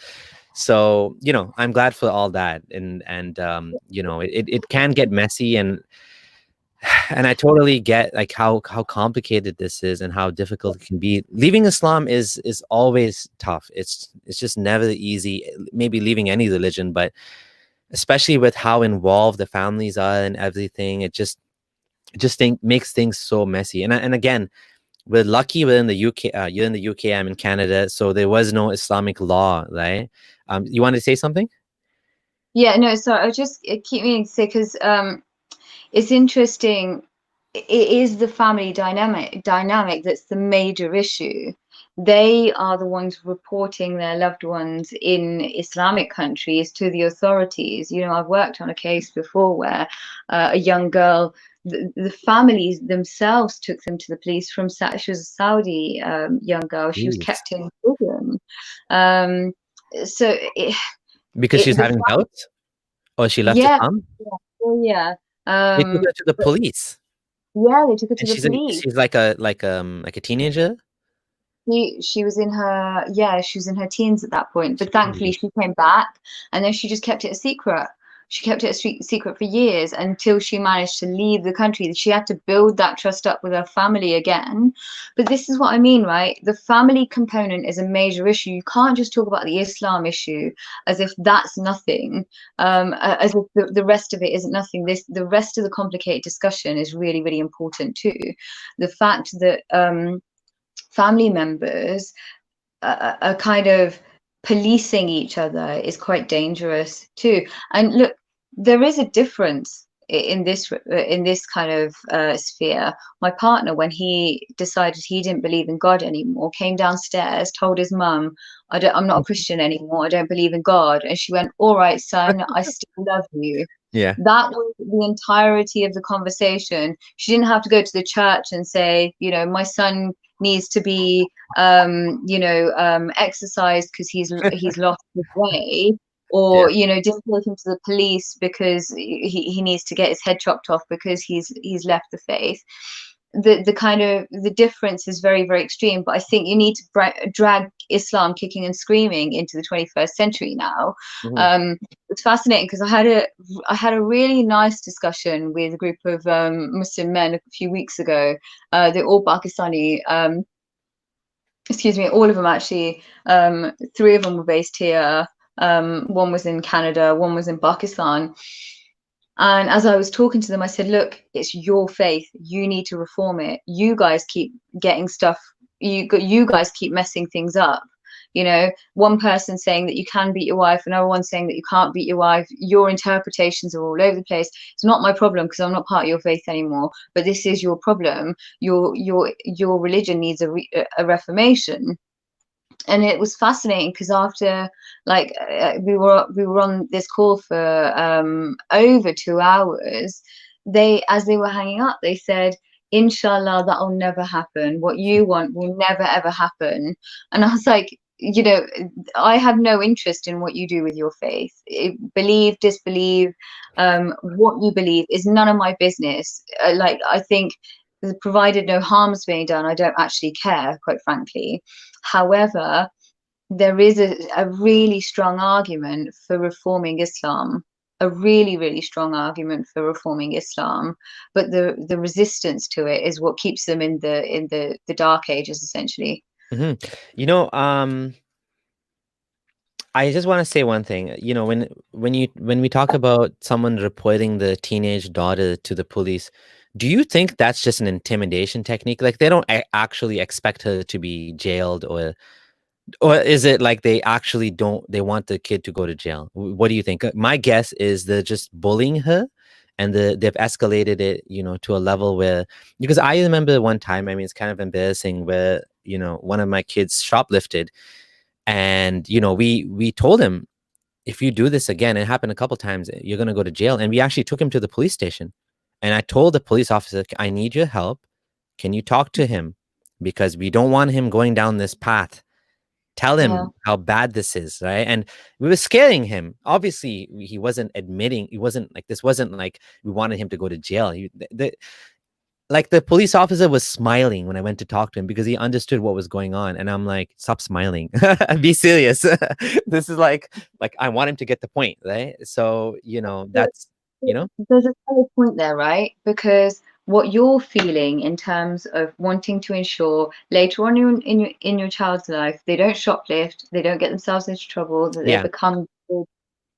So, I'm glad for all that. And it can get messy and I totally get like how complicated this is and how difficult it can be. Leaving Islam is always tough. It's just never easy. Maybe leaving any religion, but especially with how involved the families are and everything, it just makes things so messy. And again, we're lucky we're in the UK. You're in the UK. I'm in Canada, so there was no Islamic law, right? You wanted to say something? Yeah, no, sorry, I just keep meaning to say because it's interesting. It is the family dynamic that's the major issue. They are the ones reporting their loved ones in Islamic countries to the authorities. I've worked on a case before where a young girl, the families themselves took them to the police she was a Saudi young girl. She was Jeez. kept in prison. Um, so Because she's the having doubts, or she left yeah, Islam. yeah, oh, yeah. They took her to the But police, yeah, they took her to and the police. she's like a teenager. She was in her, yeah, she was in her teens at that point, but thankfully Jeez. she came back, and then she just kept it a secret. She kept it a secret for years until she managed to leave the country. She had to build that trust up with her family again. But this is what I mean, right? The family component is a major issue. You can't just talk about the Islam issue as if that's nothing, as if the rest of it isn't nothing. The rest of the complicated discussion is really, really important too. The fact that family members are kind of policing each other is quite dangerous too. And look, there is a difference in this kind of sphere. My partner, when he decided he didn't believe in God anymore, came downstairs, told his mum, I'm not a Christian anymore. I don't believe in God. And she went, all right, son, I still love you. Yeah. That was the entirety of the conversation. She didn't have to go to the church and say, my son needs to be exercised because he's lost his way, Yeah. or didn't take him to the police because he needs to get his head chopped off because he's left the faith. The kind of the difference is very, very extreme, but I think you need to drag Islam kicking and screaming into the 21st century now. Mhm. It's fascinating because I had a really nice discussion with a group of Muslim men a few weeks ago. They're all Pakistani, excuse me, all of them actually. Three of them were based here. One was in Canada, one was in Pakistan. And as I was talking to them, I said, look, it's your faith. You need to reform it. You guys keep getting stuff. You guys keep messing things up. One person saying that you can beat your wife, another one saying that you can't beat your wife. Your interpretations are all over the place. It's not my problem because I'm not part of your faith anymore. But this is your problem. Your religion needs a reformation. And it was fascinating because after we were on this call for over 2 hours, as they were hanging up, they said, inshallah, that'll never happen. What you want will never ever happen. And I was like, I have no interest in what you do with your faith. Believe, disbelieve, what you believe is none of my business. I think, provided no harm is being done, I don't actually care, quite frankly. However, there is a really strong argument for reforming Islam, a really, really strong argument for reforming Islam, but the resistance to it is what keeps them in the dark ages, essentially. Hmm. You know, I just want to say one thing. You know, when we talk about someone reporting the teenage daughter to the police, do you think that's just an intimidation technique? Like they don't actually expect her to be jailed, or is it like they actually don't, they want the kid to go to jail? What do you think? My guess is they're just bullying her, and they've escalated it, you know, to a level where, because I remember one time, I mean, it's kind of embarrassing, where, you know, one of my kids shoplifted, and, you know, we told him, if you do this again, it happened a couple times, you're going to go to jail. And we actually took him to the police station. And I told the police officer, I need your help. Can you talk to him? Because we don't want him going down this path. Tell Yeah. him how bad this is, right? And we were scaring him. Obviously, he wasn't admitting. He wasn't like, this wasn't like we wanted him to go to jail. Like the police officer was smiling when I went to talk to him, because he understood what was going on. And I'm like, stop smiling. Be serious. This is like I want him to get the point, right? So, you know, that's, you know. There's a fair point there, right? Because what you're feeling in terms of wanting to ensure later on in your child's life, they don't shoplift, they don't get themselves into trouble, that they Yeah. become good,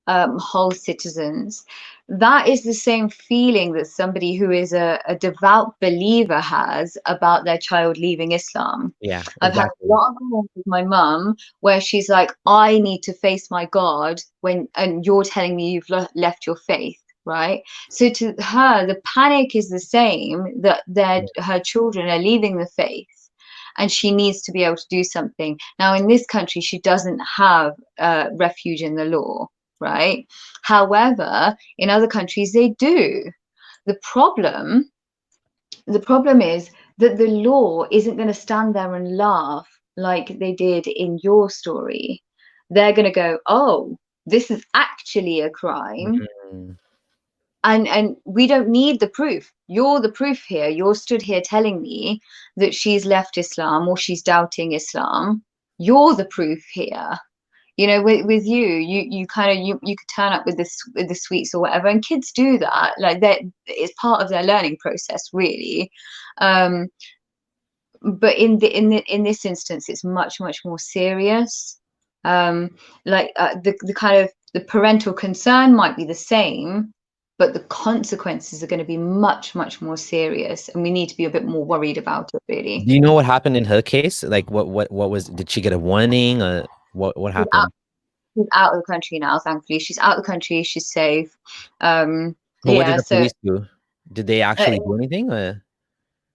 whole citizens. That is the same feeling that somebody who is a devout believer has about their child leaving Islam. Yeah, I've had a exactly. lot of comments with my mum where she's like, I need to face my God and you're telling me you've left your faith, right? So to her, the panic is the same, that her children are leaving the faith and she needs to be able to do something. Now, in this country, she doesn't have refuge in the law, right? However, in other countries, they do. The problem, the problem is that the law isn't going to stand there and laugh like they did in your story. They're going to go, oh, this is actually a crime, Mhm. and we don't need the proof. You're the proof here. You're stood here telling me that she's left Islam or she's doubting Islam. You're the proof here. You know, with you kind of you could turn up with the sweets or whatever, and kids do that, like that, it's part of their learning process, really. um but in this instance, it's much more serious. Like the kind of the parental concern might be the same, but the consequences are going to be much more serious, and we need to be a bit more worried about it, really. Do you know what happened in her case? Like what was, did she get a warning, or what She's out, happened? she's out of the country now, thankfully. She's out of the country, she's safe. But what did Yeah, the so police do? Did they uh, actually do anything, or?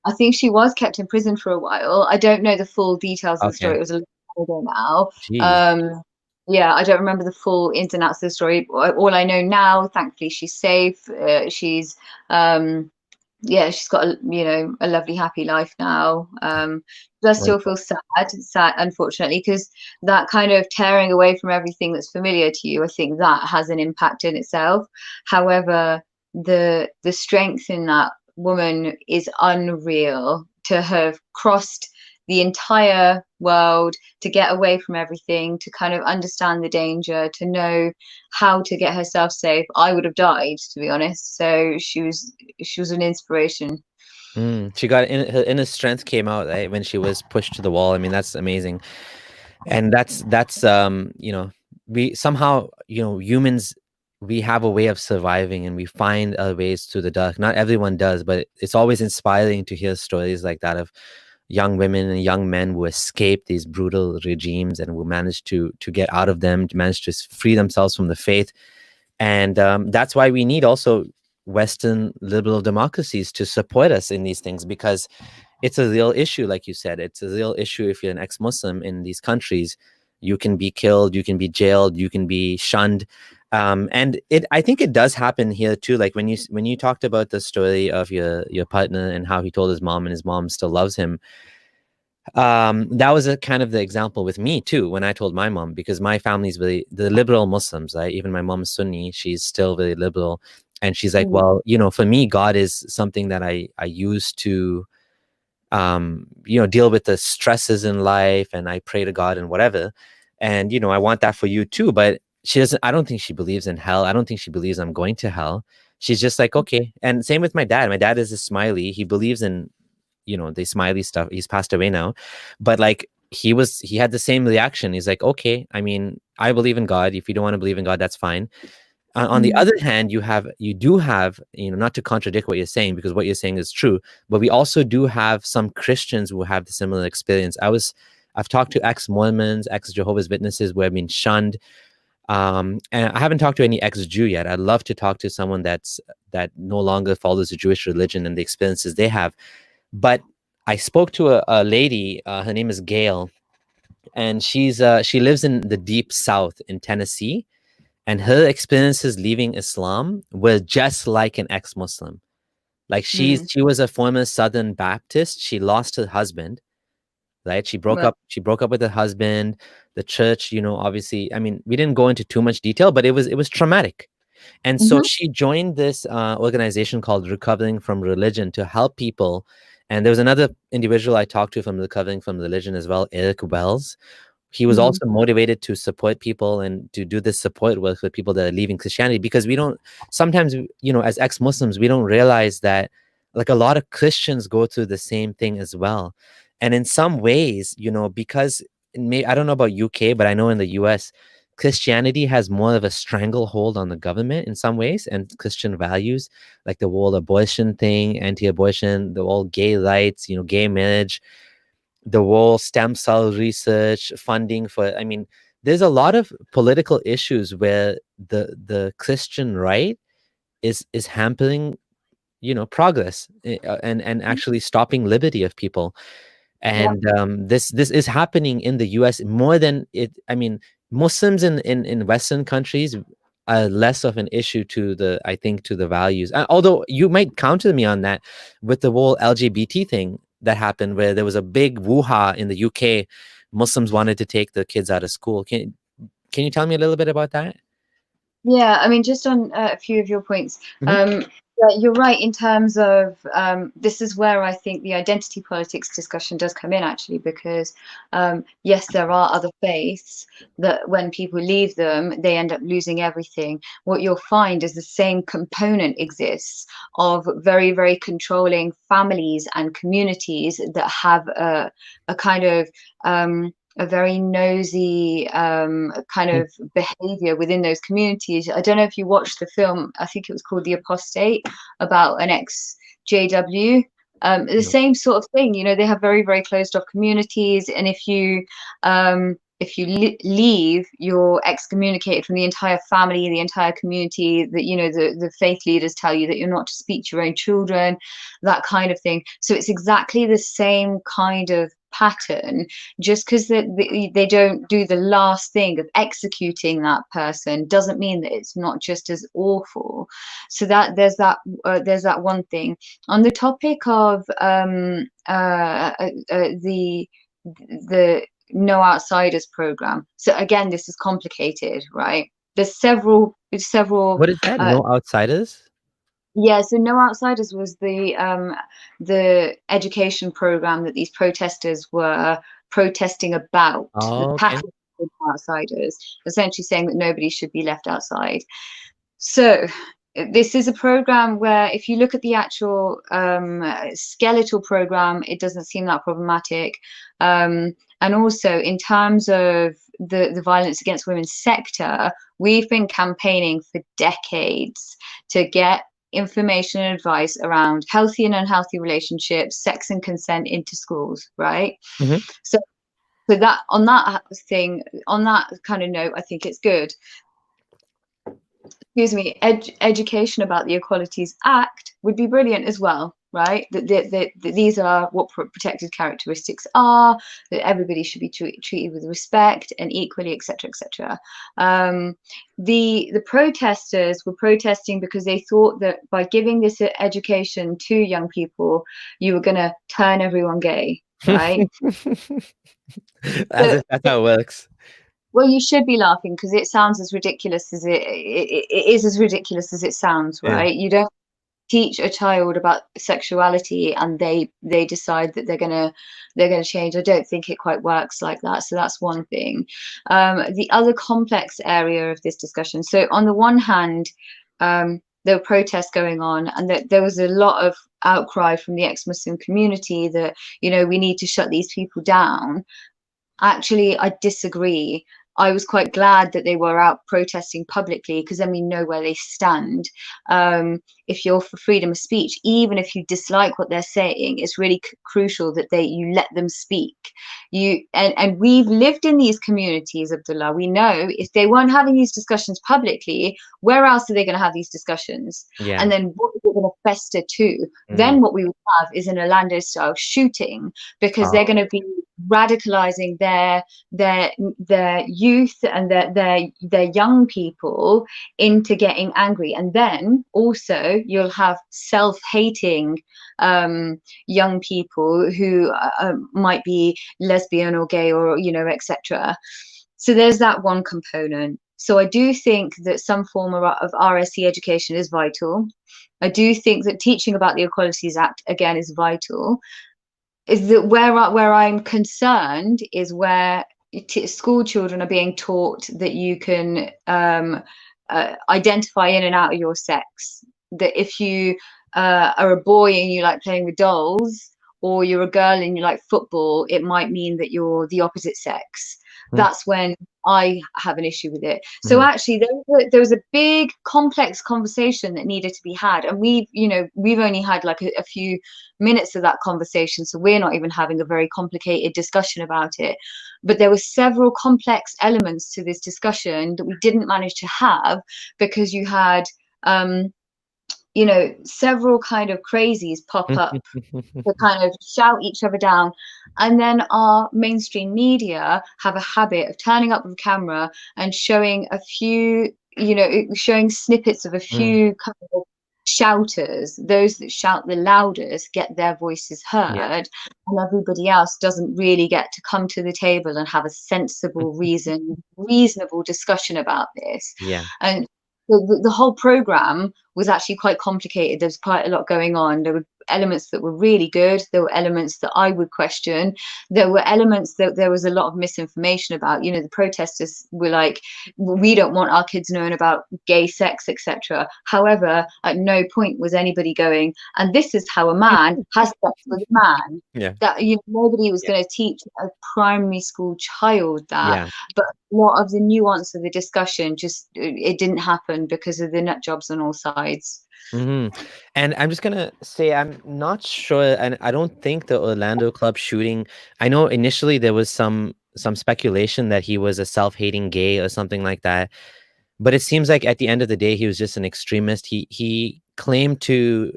I think she was kept in prison for a while. I don't know the full details of the story. Okay. It was a little while ago Jeez. now. Yeah, I don't remember the full ins and outs of the story. All I know now, thankfully, she's safe. Um, yeah, she's got a lovely, happy life now. Does still feel sad, unfortunately, because that kind of tearing away from everything that's familiar to you, I think that has an impact in itself. However, the strength in that woman is unreal, to have crossed the entire world, to get away from everything, to kind of understand the danger, to know how to get herself safe. I would have died, to be honest. So she was an inspiration. She got in, her inner strength came out, right, when she was pushed to the wall. I mean, that's amazing. And that's you know, we somehow, you know, humans, we have a way of surviving, and we find our ways through the dark. Not everyone does, but it's always inspiring to hear stories like that of young women and young men who escape these brutal regimes, and who manage to get out of them, to manage to free themselves from the faith. And that's why we need also Western liberal democracies to support us in these things, because it's a real issue. Like you said, it's a real issue. If you're an ex-Muslim in these countries, you can be killed, you can be jailed, you can be shunned. And I think it does happen here too. Like when you talked about the story of your partner and how he told his mom, and his mom still loves him, that was a kind of the example with me too, when I told my mom, because my family's really the liberal Muslims, right? Even my mom's Sunni, she's still very liberal. And she's like, Mm. well, you know, for me, God is something that I use to you know, deal with the stresses in life, and I pray to God and whatever. and I want that for you too. But she doesn't. I don't think she believes in hell. I don't think she believes I'm going to hell. She's just like, okay. And same with my dad. My dad is a smiley. He believes in the smiley stuff. He's passed away now, but like he had the same reaction. He's like, okay, I mean, I believe in God. If you don't want to believe in God, that's fine. On the Mm. other hand, you do have, not to contradict what you're saying, because what you're saying is true, but we also do have some Christians who have the similar experience. I've talked to ex-Mormons, ex-Jehovah's Witnesses who have been shunned. And I haven't talked to any ex-Jew yet. I'd love to talk to someone that no longer follows the Jewish religion and the experiences they have. But I spoke to a lady, her name is Gail, and she lives in the deep South in Tennessee, and her experiences leaving Islam were just like an ex-Muslim. Like Mm. she was a former Southern Baptist. She lost her husband, right? Well, She broke up with her husband. The church, obviously, I mean, we didn't go into too much detail, but it was traumatic. And so mhm. she joined this organization called Recovering from Religion to help people. And there was another individual I talked to from Recovering from Religion as well, Eric Wells. He was Mhm. also motivated to support people and to do this support work for people that are leaving Christianity, because we don't sometimes, as ex-Muslims, we don't realize that like a lot of Christians go through the same thing as well. And in some ways, because I don't know about UK, but I know in the US, Christianity has more of a stranglehold on the government in some ways, and Christian values, like the whole abortion thing, anti-abortion, the whole gay rights, gay marriage, the whole stem cell research, funding for, I mean, there's a lot of political issues where the Christian right is hampering, progress, and actually stopping liberty of people. Yeah. And this is happening in the US more than it. I mean, Muslims in Western countries are less of an issue to the, I think, to the values. Although you might counter me on that with the whole LGBT thing that happened, where there was a big woo-ha in the UK. Muslims wanted to take the kids out of school. Can you tell me a little bit about that? Yeah, I mean, just on a few of your points. Hmm. Yeah, you're right in terms of this is where I think the identity politics discussion does come in, actually, because yes, there are other faiths that when people leave them, they end up losing everything. What you'll find is the same component exists of very, very controlling families and communities that have a kind of a very nosy kind of behavior within those communities. I don't know if you watched the film, I think it was called The Apostate, about an ex-JW. The No. same sort of thing, they have very, very closed off communities. And if you leave, you're excommunicated from the entire family, the entire community, that, the faith leaders tell you that you're not to speak to your own children, that kind of thing. So it's exactly the same kind of pattern. Just because they don't do the last thing of executing that person doesn't mean that it's not just as awful. So that there's that one thing. On the topic of the No Outsiders program, so again, this is complicated, right? There's several What is that? No outsiders? yeah, so No Outsiders was the education program that these protesters were protesting about, the Oh, okay. package of outsiders, essentially saying that nobody should be left outside. So this is a program where if you look at the actual skeletal program, it doesn't seem that problematic. And also in terms of the violence against women sector, we've been campaigning for decades to get information and advice around healthy and unhealthy relationships, sex and consent into schools, right? Hmm. So, so that on that thing, on that kind of note, I think it's good. Excuse me, education about the Equalities Act would be brilliant as well, right? That these are what protected characteristics are, that everybody should be treated with respect and equally, etc., etc. The protesters were protesting because they thought that by giving this education to young people, you were going to turn everyone gay, right? As So, if that's how it works. well, you should be laughing because it sounds as ridiculous as it is as ridiculous as it sounds, Yeah. right? You don't. teach a child about sexuality and they decide that they're gonna change. I don't think it quite works like that. So that's one thing. The other complex area of this discussion. So on the one hand, there were protests going on, and there was a lot of outcry from the ex-Muslim community that, you know, we need to shut these people down. Actually, I disagree. I was quite glad that they were out protesting publicly, because then we know where they stand. If you're for freedom of speech, even if you dislike what they're saying, it's really crucial that you let them speak. And we've lived in these communities, Abdullah. We know if they weren't having these discussions publicly, where else are they going to have these discussions? Yeah. And then what is it going to fester to? Then what we would have is an Orlando style shooting, because they're going to be radicalizing their youth and their young people into getting angry. And then also you'll have self-hating young people who might be lesbian or gay, or, you know, etc. So there's that one component. So I do think that some form of RSE education is vital. I do think that teaching about the Equalities Act, again, is vital. Is that where I'm concerned is where school children are being taught that you can identify in and out of your sex. That if you are a boy and you like playing with dolls, or you're a girl and you like football, it might mean that you're the opposite sex. That's when I have an issue with it. So actually there was a big complex conversation that needed to be had, and we've only had like a few minutes of that conversation, so we're not even having a very complicated discussion about it. But there were several complex elements to this discussion that we didn't manage to have, because you had several kind of crazies pop up to kind of shout each other down. And then our mainstream media have a habit of turning up with a camera and showing a few, showing snippets of a few kind of shouters. Those that shout the loudest get their voices heard, and everybody else doesn't really get to come to the table and have a sensible reasonable discussion about this. And the whole program was actually quite complicated. There was quite a lot going on. There were elements that were really good. There were elements that I would question. There were elements that there was a lot of misinformation about. You know, the protesters were like, we don't want our kids knowing about gay sex, etc. However, at no point was anybody going, and this is how a man has sex with a man. That nobody was going to teach a primary school child that. But a lot of the nuance of the discussion it didn't happen because of the nut jobs on all sides. And I'm just gonna say, I'm not sure, and I don't think the Orlando club shooting, I know initially there was some speculation that he was a self-hating gay or something like that, but it seems like at the end of the day he was just an extremist. He claimed to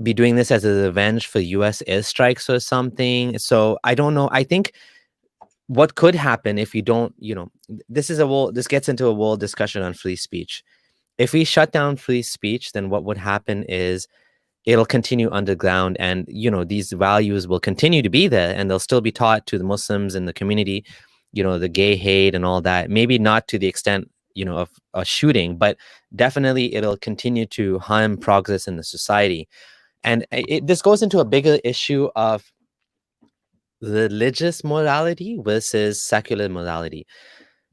be doing this as a revenge for US airstrikes or something. So I don't know. I think what could happen if you don't, this gets into a whole discussion on free speech. If we shut down free speech, then what would happen is it'll continue underground, and these values will continue to be there, and they'll still be taught to the Muslims in the community, the gay hate and all that. Maybe not to the extent of a shooting, but definitely it'll continue to harm progress in the society. And this goes into a bigger issue of religious morality versus secular morality.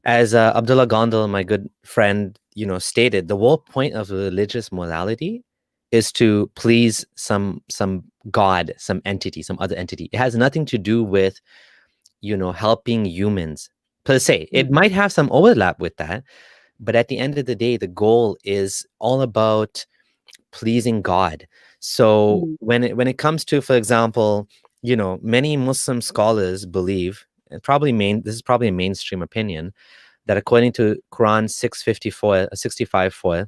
As Abdullah Gondal, my good friend, stated, the whole point of religious morality is to please some god, some entity, some other entity. It has nothing to do with, helping humans per se. It might have some overlap with that, but at the end of the day, the goal is all about pleasing God. So when it comes to, for example, many Muslim scholars believe, and this is probably a mainstream opinion, that according to Quran 65:4,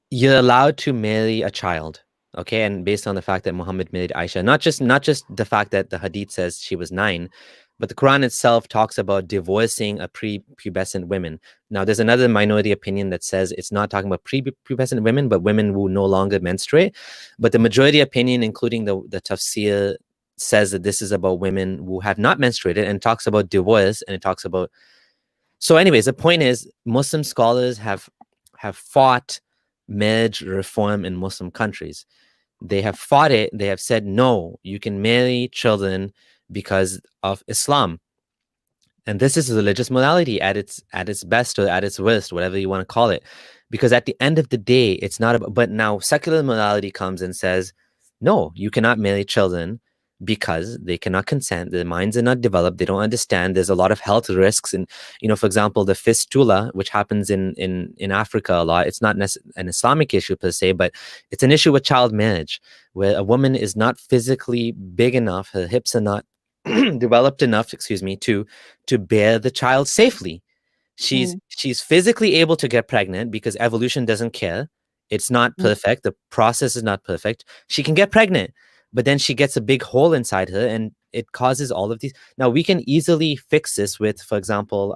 you're allowed to marry a child, okay? And based on the fact that Muhammad married Aisha, not just the fact that the hadith says she was 9, but the Quran itself talks about divorcing a prepubescent women. Now, there's another minority opinion that says it's not talking about prepubescent women, but women who no longer menstruate. But the majority opinion, including the tafsir, says that this is about women who have not menstruated, and talks about divorce, and it talks about. So anyways, the point is, Muslim scholars have fought marriage reform in Muslim countries. They have fought it. They have said, no, you can marry children because of Islam. And this is religious morality at its best or at its worst, whatever you want to call it. Because at the end of the day, it's not about, but now secular morality comes and says, no, you cannot marry children because they cannot consent, their minds are not developed, they don't understand, there's a lot of health risks. And, for example, the fistula, which happens in Africa a lot, it's not an Islamic issue per se, but it's an issue with child marriage, where a woman is not physically big enough, her hips are not developed enough, excuse me, to bear the child safely. She's physically able to get pregnant because evolution doesn't care. It's not perfect. The process is not perfect. She can get pregnant, but then she gets a big hole inside her and it causes all of these. Now we can easily fix this with, for example,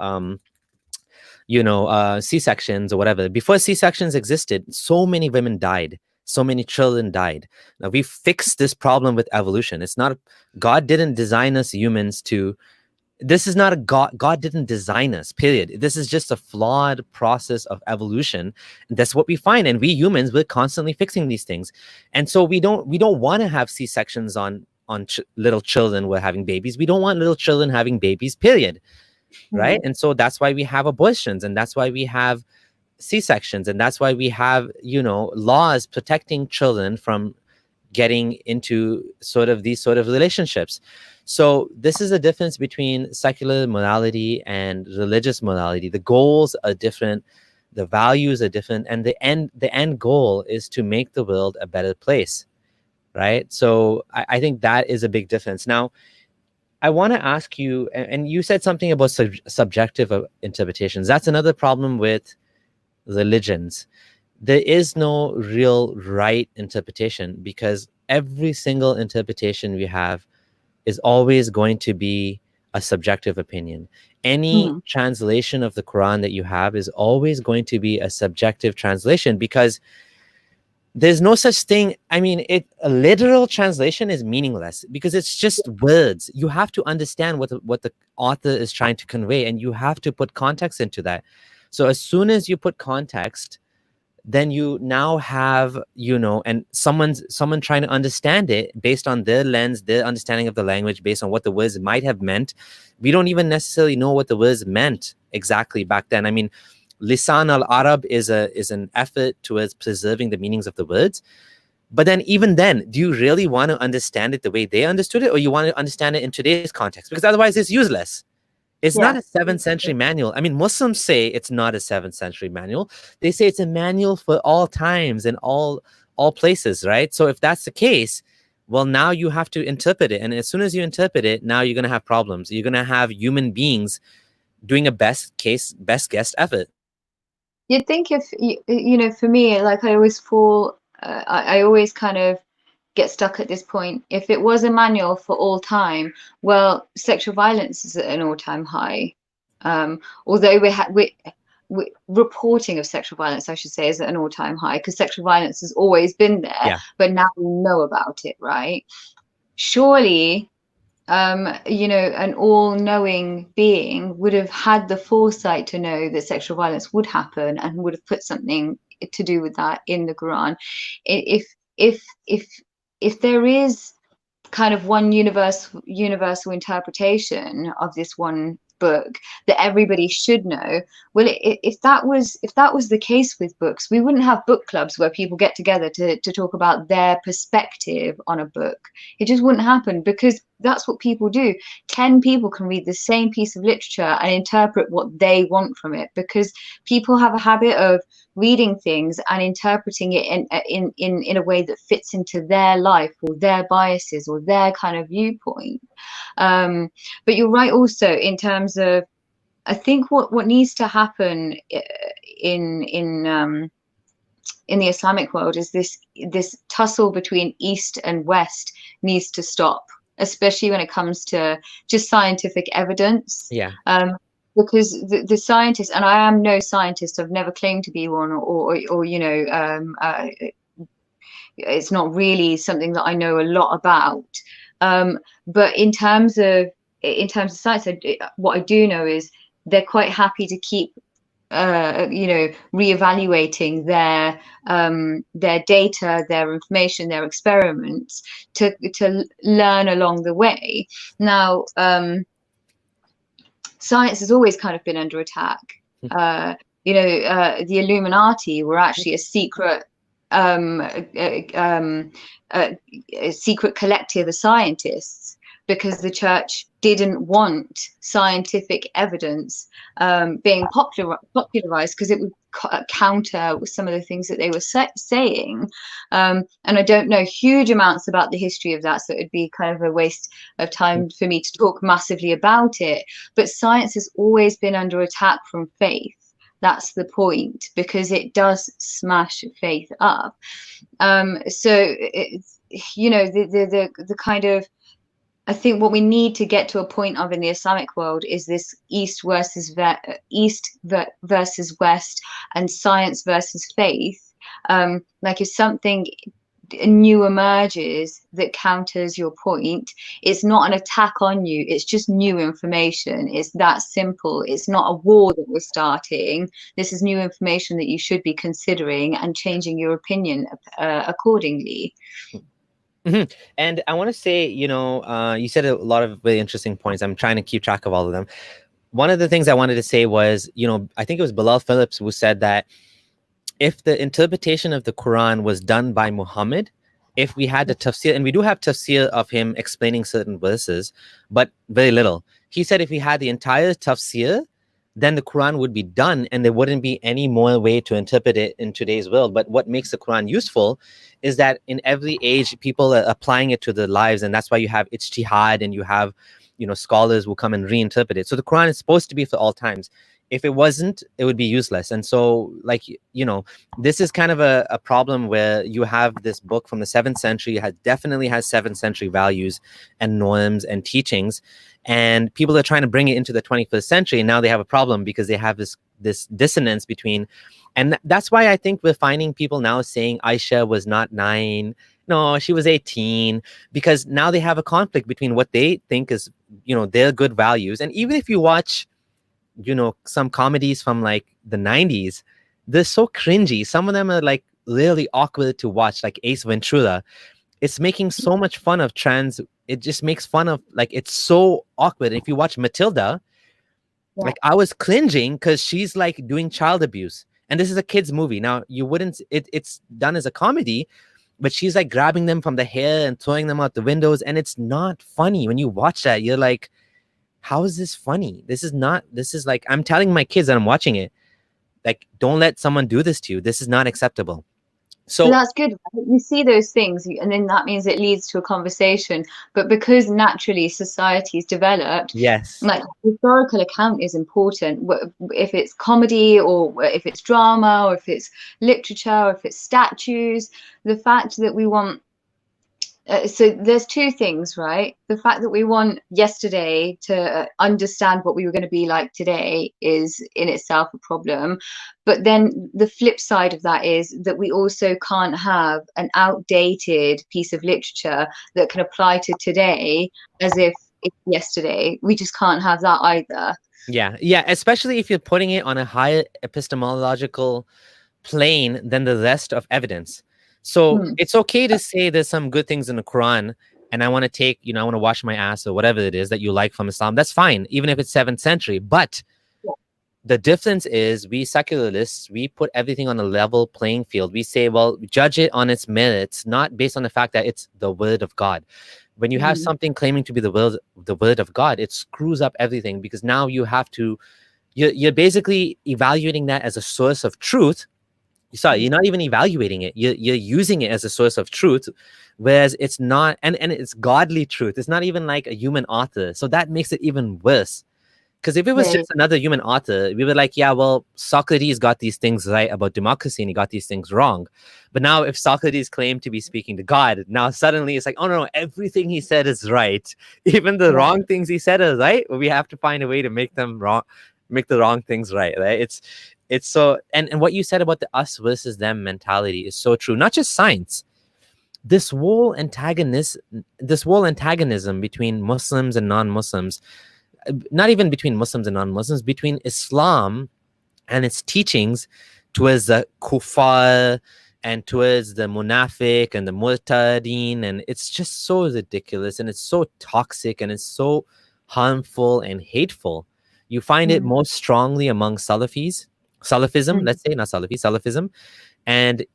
C-sections or whatever. Before C-sections existed, so many women died. So many children died. Now we fixed this problem with evolution. It's not, God didn't design us humans to, this is not a God didn't design us, period. This is just a flawed process of evolution. And that's what we find. And we humans, we're constantly fixing these things. And so we don't want to have C-sections on little children who are having babies. We don't want little children having babies, period. Right. And so that's why we have abortions, and that's why we have C-sections, and that's why we have, laws protecting children from getting into these sort of relationships. So this is a difference between secular morality and religious morality. The goals are different, the values are different, and the end goal is to make the world a better place, right? So I think that is a big difference. Now, I want to ask you, and you said something about subjective interpretations. That's another problem with religions. There is no real right interpretation, because every single interpretation we have is always going to be a subjective opinion. Any translation of the Quran that you have is always going to be a subjective translation, because there's no such thing. I mean, a literal translation is meaningless because it's just words. You have to understand what the author is trying to convey, and you have to put context into that. So as soon as you put context, then you now have, and someone trying to understand it based on their lens, their understanding of the language, based on what the words might have meant. We don't even necessarily know what the words meant exactly back then. I mean, Lisan al-Arab is an effort towards preserving the meanings of the words. But then even then, do you really want to understand it the way they understood it, or you want to understand it in today's context? Because otherwise it's useless. It's not a 7th century manual. I mean, Muslims say it's not a 7th century manual. They say it's a manual for all times and all places, right? So if that's the case, well, now you have to interpret it. And as soon as you interpret it, now you're going to have problems. You're going to have human beings doing a best guess effort. You'd think if, for me, like I always fall, I always kind of get stuck at this point. If it was a manual for all time, well, sexual violence is at an all-time high. Although we reporting of sexual violence, I should say, is at an all-time high, because sexual violence has always been there, but now we know about it, right? Surely, an all-knowing being would have had the foresight to know that sexual violence would happen and would have put something to do with that in the Quran. If there is kind of one universal interpretation of this one book that everybody should know, well, if that was the case with books, we wouldn't have book clubs where people get together to talk about their perspective on a book. It just wouldn't happen, because that's what people do. 10 people can read the same piece of literature and interpret what they want from it, because people have a habit of reading things and interpreting it in a way that fits into their life or their biases or their kind of viewpoint. But you're right also in terms of, I think what needs to happen in the Islamic world is this tussle between East and West needs to stop, especially when it comes to just scientific evidence. Because the scientists, and I am no scientist, I've never claimed to be one, or it's not really something that I know a lot about. But in terms of science, what I do know is they're quite happy to keep reevaluating their data, their information, their experiments to learn along the way. Now, science has always kind of been under attack. The Illuminati were actually a secret a secret collective of scientists, because the church didn't want scientific evidence being popularized, because it would counter some of the things that they were saying. And I don't know huge amounts about the history of that, so it'd be kind of a waste of time for me to talk massively about it. But science has always been under attack from faith. That's the point, because it does smash faith up. So it's, the kind of, I think what we need to get to a point of in the Islamic world is this East versus West, and science versus faith. Like if something new emerges that counters your point, it's not an attack on you, it's just new information. It's that simple. It's not a war that we're starting. This is new information that you should be considering and changing your opinion accordingly. Mm-hmm. And I want to say, you said a lot of really interesting points. I'm trying to keep track of all of them. One of the things I wanted to say was, I think it was Bilal Phillips who said that if the interpretation of the Quran was done by Muhammad, if we had the tafsir, and we do have tafsir of him explaining certain verses, but very little. He said if we had the entire tafsir, then the Quran would be done and there wouldn't be any more way to interpret it in today's world. But what makes the Quran useful is that in every age, people are applying it to their lives. And that's why you have ijtihad and you have, scholars who come and reinterpret it. So the Quran is supposed to be for all times. If it wasn't, it would be useless. And so, this is kind of a problem where you have this book from the 7th century, definitely has 7th century values and norms and teachings. And people are trying to bring it into the 21st century. And now they have a problem because they have this dissonance between. And that's why I think we're finding people now saying Aisha was not 9. No, she was 18, because now they have a conflict between what they think is, their good values. And even if you watch, some comedies from like the 90s, they're so cringy. Some of them are like really awkward to watch, like Ace Ventura. It's making so much fun of trans. It just makes fun of, like, it's so awkward. And if you watch Matilda, like I was cringing because she's like doing child abuse. And this is a kid's movie. Now you wouldn't, it's done as a comedy, but she's like grabbing them from the hair and throwing them out the windows. And it's not funny. When you watch that, you're like, how is this funny? This is like, I'm telling my kids that I'm watching it, like, don't let someone do this to you. This is not acceptable. So that's good. You see those things, and then that means it leads to a conversation. But because naturally society's developed, yes, like historical account is important. If it's comedy or if it's drama or if it's literature or if it's statues, the fact that we want. So there's two things, right? The fact that we want yesterday to understand what we were going to be like today is in itself a problem. But then the flip side of that is that we also can't have an outdated piece of literature that can apply to today as if it's yesterday. We just can't have that either. Yeah, especially if you're putting it on a higher epistemological plane than the rest of evidence. So it's okay to say there's some good things in the Quran, and I want to take, I want to wash my ass or whatever it is that you like from Islam. That's fine, even if it's 7th century. But the difference is we secularists, we put everything on a level playing field. We say, well, judge it on its merits, not based on the fact that it's the word of God. When you have something claiming to be the word of God, it screws up everything, because now you have to, you're basically evaluating that as a source of truth. Sorry, you're not even evaluating it. You're using it as a source of truth, whereas it's not, and it's godly truth. It's not even like a human author. So that makes it even worse. Because if it was just another human author, we were like, yeah, well, Socrates got these things right about democracy and he got these things wrong. But now if Socrates claimed to be speaking to God, now suddenly it's like, oh no, everything he said is right. Even the wrong things he said are right. We have to find a way to make them wrong, make the wrong things right, right? It's so, and what you said about the us versus them mentality is so true. Not just science. This whole antagonism between Muslims and non-Muslims, not even between Muslims and non-Muslims, between Islam and its teachings towards the kuffar and towards the munafiq and the murtadeen, and it's just so ridiculous and it's so toxic and it's so harmful and hateful. You find it Mm, most strongly among Salafism, mm, let's say, not Salafism, and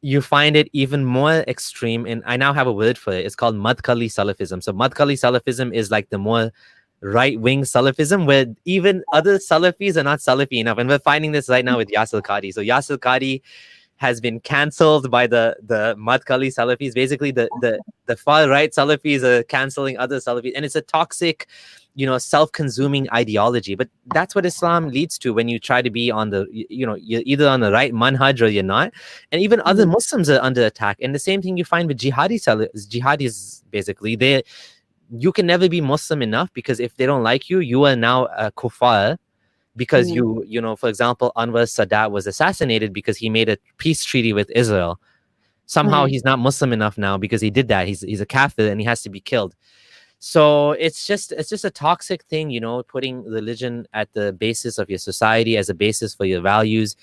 you find it even more extreme. And I now have a word for it. It's called Madkhali Salafism. So Madkhali Salafism is like the more right-wing Salafism, where even other Salafis are not Salafi enough. And we're finding this right now with Yasir Qadhi. So Yasir Qadhi has been cancelled by the Madkhali Salafis. Basically, the far right Salafis are cancelling other Salafis, and it's a toxic, self-consuming ideology. But that's what Islam leads to when you try to be on the, you're either on the right manhaj or you're not. And even other mm, Muslims are under attack. And the same thing you find with jihadis. Basically, you can never be Muslim enough, because if they don't like you, you are now a kuffar, because mm, for example, Anwar Sadat was assassinated because he made a peace treaty with Israel. Somehow mm. he's not Muslim enough now because he did that. He's a kafir and he has to be killed. So it's just a toxic thing, putting religion at the basis of your society, as a basis for your values.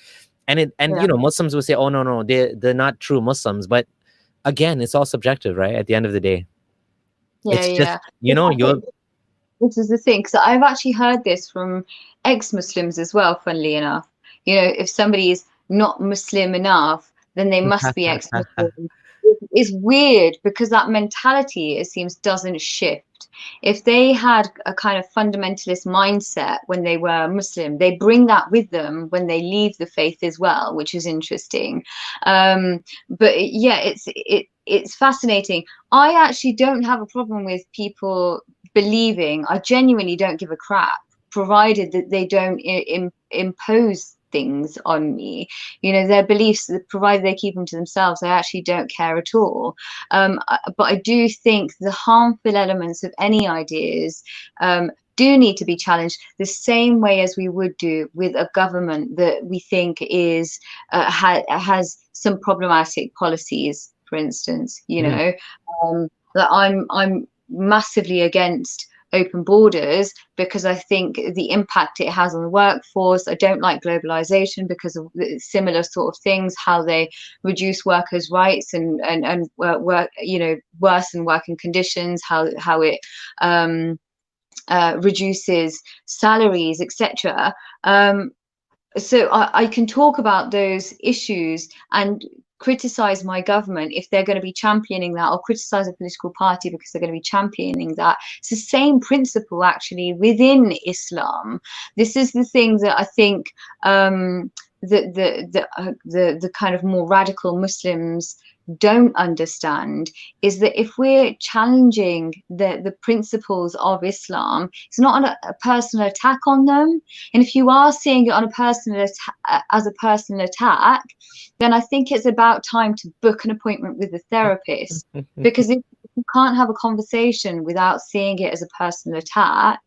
Yeah, Muslims will say, oh no, they're not true Muslims. But again, it's all subjective, right? At the end of the day. yeah, It's just, yeah. But I you're think this is the thing, because I've actually heard this from ex-Muslims as well, funnily enough. If somebody is not Muslim enough, then they must be ex-Muslim. It's weird because that mentality, it seems, doesn't shift. If they had a kind of fundamentalist mindset when they were Muslim, they bring that with them when they leave the faith as well, which is interesting. Yeah, it's fascinating. I actually don't have a problem with people believing. I genuinely don't give a crap, provided that they don't impose things on me. Their beliefs, provided they keep them to themselves, I actually don't care at all. But I do think the harmful elements of any ideas do need to be challenged, the same way as we would do with a government that we think has some problematic policies, for instance. Mhm, That I'm massively against open borders because I think the impact it has on the workforce. I don't like globalization because of similar sort of things, how they reduce workers' rights and work, worsen working conditions, how it reduces salaries, etc. So I can talk about those issues and criticize my government if they're going to be championing that, or criticize a political party because they're going to be championing that. It's the same principle actually within Islam. This is the thing that I think the kind of more radical Muslims don't understand, is that if we're challenging the principles of Islam, it's not a personal attack on them. And if you are seeing it on as a personal attack, then I think it's about time to book an appointment with a therapist. Because if you can't have a conversation without seeing it as a personal attack,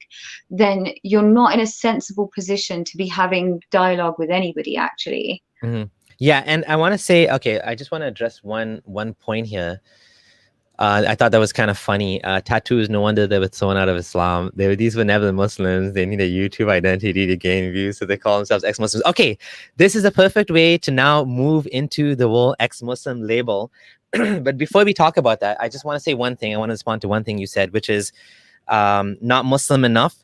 then you're not in a sensible position to be having dialogue with anybody, actually. mhm. Yeah, and I want to say, okay, I just want to address one point here. I thought that was kind of funny. Tattoos, no wonder they were thrown out of Islam. These were never Muslims. They need a YouTube identity to gain views, so they call themselves ex-Muslims. Okay, this is a perfect way to now move into the whole ex-Muslim label. But before we talk about that, I just want to say one thing. I want to respond to one thing you said, which is not Muslim enough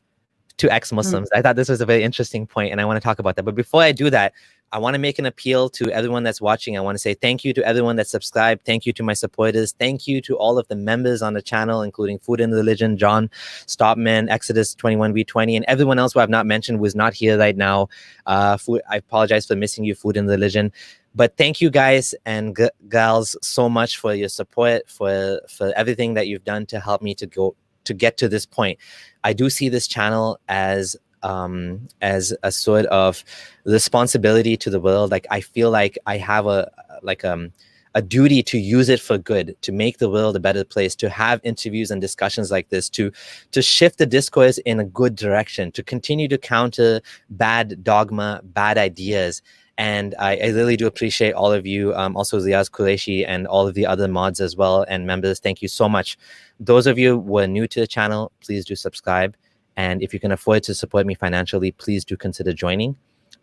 to ex-Muslims. I thought this was a very interesting point, and I want to talk about that. But before I do that, I want to make an appeal to everyone that's watching. I want to say thank you to everyone that subscribed. Thank you to my supporters. Thank you to all of the members on the channel, including Food and Religion, John Stopman, Exodus 21v20, and everyone else who I've not mentioned who is not here right now. I apologize for missing you, Food and Religion. But thank you guys and gals so much for your support, for everything that you've done to help me to get to this point. I do see this channel as a sort of responsibility to the world. Like I feel like I have a duty to use it for good, to make the world a better place, to have interviews and discussions like this, to shift the discourse in a good direction, to continue to counter bad dogma, bad ideas. And I really do appreciate all of you, also Ziaz Qureshi and all of the other mods as well and members. Thank you so much. Those of you who are new to the channel, please do subscribe. And if you can afford to support me financially, please do consider joining.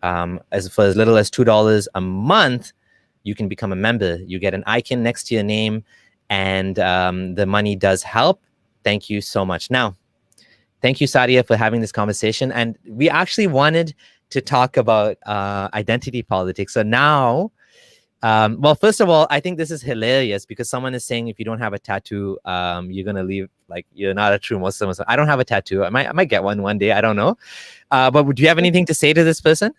For as little as $2 a month, you can become a member. You get an icon next to your name, and the money does help. Thank you so much. Now, thank you, Sadia, for having this conversation. And we actually wanted to talk about identity politics. So now, well, first of all, I think this is hilarious because someone is saying if you don't have a tattoo, you're gonna leave, like you're not a true Muslim. So I don't have a tattoo. I might get one day. I don't know. But do you have anything to say to this person?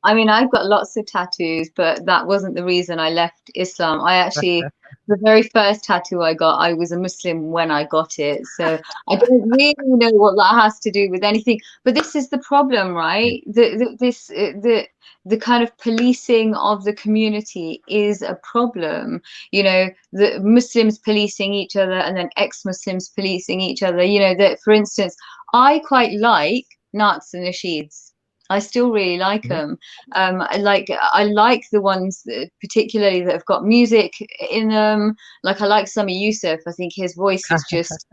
I mean, I've got lots of tattoos, but that wasn't the reason I left Islam. I actually, the very first tattoo I got, I was a Muslim when I got it. So I don't really know what that has to do with anything. But this is the problem, right? The kind of policing of the community is a problem. You know, the Muslims policing each other and then ex-Muslims policing each other. You know, that, for instance, I quite like Nats and Nasheeds. I still really like them. I like the ones that, particularly that have got music in them. Like I like Sami Yusuf. I think his voice is just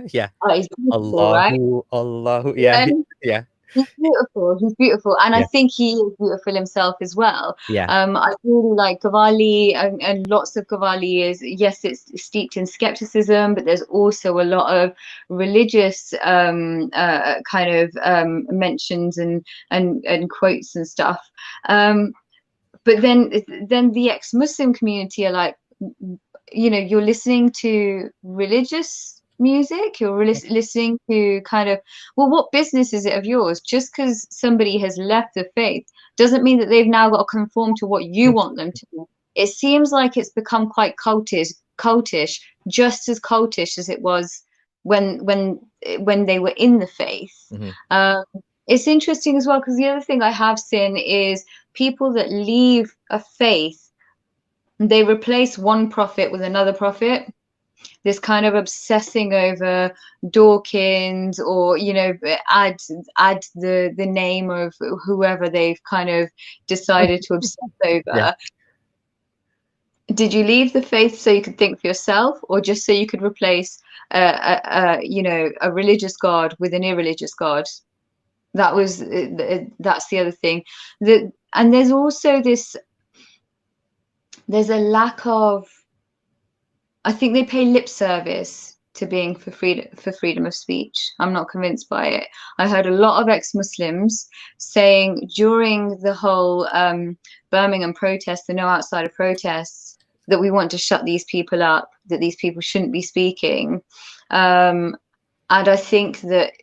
yeah. He's beautiful, right? Allahu. Yeah. Yeah. He's beautiful. He's beautiful, and I Yeah. think he is beautiful himself as well. Yeah. I really like Qawwali, and lots of Qawwali is, yes, it's steeped in skepticism, but there's also a lot of religious kind of mentions and quotes and stuff. But then the ex-Muslim community are like, you know, you're listening to religious music, you're listening to kind of, well, what business is it of yours? Just because somebody has left the faith doesn't mean that they've now got to conform to what you want them to do. It seems like it's become quite cultish, just as cultish as it was when they were in the faith. It's interesting as well, because the other thing I have seen is people that leave a faith, they replace one prophet with another prophet. This kind of obsessing over Dawkins, or, you know, add the name of whoever they've kind of decided to obsess over. Yeah. Did you leave the faith so you could think for yourself, or just so you could replace you know, a religious god with an irreligious god? That's the other thing. And there's also there's a lack of, I think they pay lip service to being for freedom of speech. I'm not convinced by it. I heard a lot of ex-Muslims saying during the whole Birmingham protests, the no outsider protests, that we want to shut these people up, that these people shouldn't be speaking. And I think that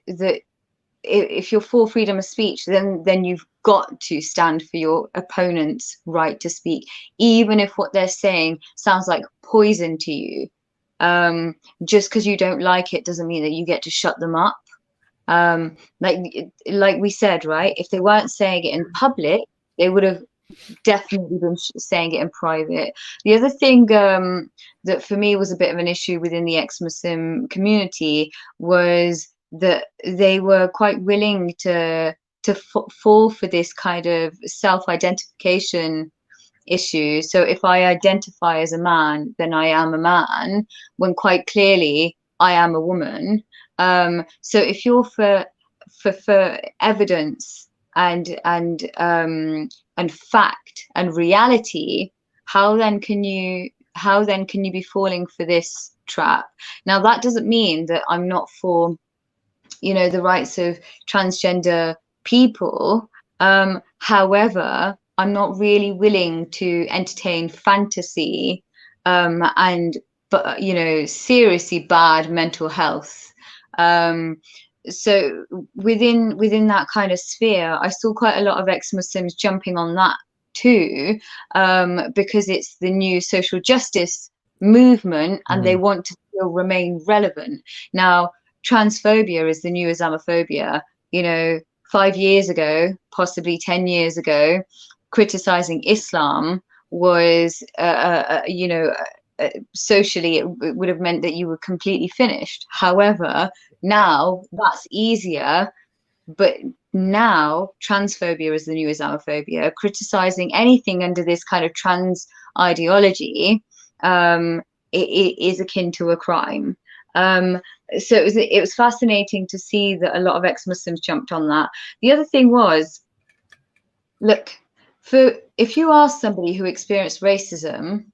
if you're for freedom of speech, then you've got to stand for your opponent's right to speak, even if what they're saying sounds like poison to you. Just because you don't like it doesn't mean that you get to shut them up. Like we said, right? If they weren't saying it in public, they would have definitely been saying it in private. The other thing that for me was a bit of an issue within the ex-Muslim community was that they were quite willing to fall for this kind of self-identification issue. So if I identify as a man, then I am a man, when quite clearly I am a woman. So if you're for evidence and fact and reality, how then can you be falling for this trap? Now that doesn't mean that I'm not for, you know, the rights of transgender people. However, I'm not really willing to entertain fantasy but you know, seriously bad mental health. So within that kind of sphere, I saw quite a lot of ex-Muslims jumping on that too, because it's the new social justice movement, and they want to still remain relevant. Now, transphobia is the new Islamophobia. You know, 5 years ago, possibly 10 years ago, criticizing Islam was, you know, socially it would have meant that you were completely finished. However, now that's easier. But now transphobia is the new Islamophobia. Criticizing anything under this kind of trans ideology it is akin to a crime. So it was fascinating to see that a lot of ex-Muslims jumped on that. The other thing was, Look, if you ask somebody who experienced racism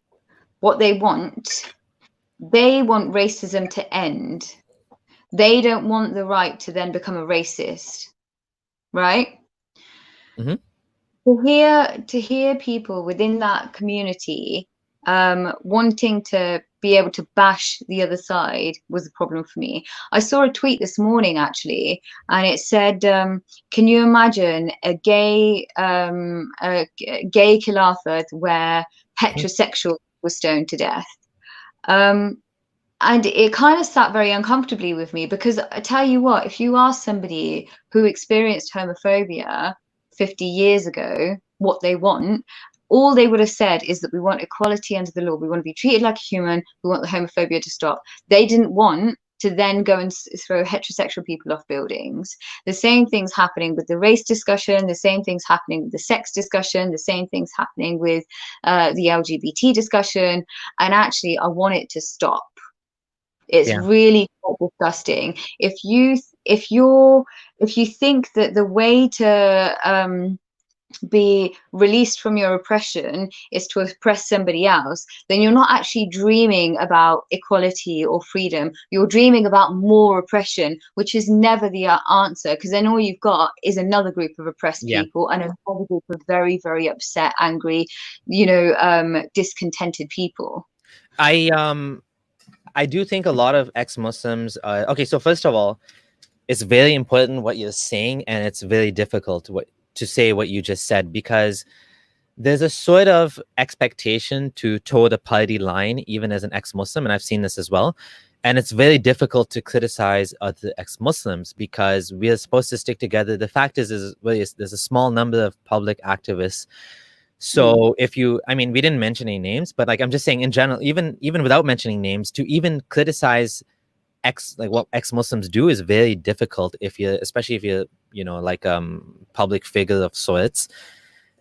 what they want racism to end. They don't want the right to then become a racist, right? Mm-hmm. To hear people within that community wanting to be able to bash the other side was a problem for me. I saw a tweet this morning actually, and it said, "Can you imagine a gay khilafat where heterosexuals were stoned to death?" And it kind of sat very uncomfortably with me, because I tell you what, if you ask somebody who experienced homophobia 50 years ago what they want, all they would have said is that we want equality under the law. We want to be treated like a human. We want the homophobia to stop. They didn't want to then go and throw heterosexual people off buildings. The same thing's happening with the race discussion. The same thing's happening with the sex discussion. The same thing's happening with the LGBT discussion. And actually, I want it to stop. It's Yeah. really quite disgusting. If you think that the way to be released from your oppression is to oppress somebody else, then you're not actually dreaming about equality or freedom. You're dreaming about more oppression, which is never the answer, because then all you've got is another group of oppressed Yeah. people and another group of very, very upset, angry, discontented people. I do think a lot of ex-Muslims. Okay, so first of all, it's very important what you're saying, and it's very difficult to say what you just said, because there's a sort of expectation to toe the party line, even as an ex-Muslim, and I've seen this as well. And it's very difficult to criticize other ex-Muslims because we are supposed to stick together. The fact is there's a small number of public activists. So if you, I mean, we didn't mention any names, but like I'm just saying in general, even without mentioning names, to even criticize what ex-Muslims do is very difficult if you're, especially if you're, like public figure of sorts.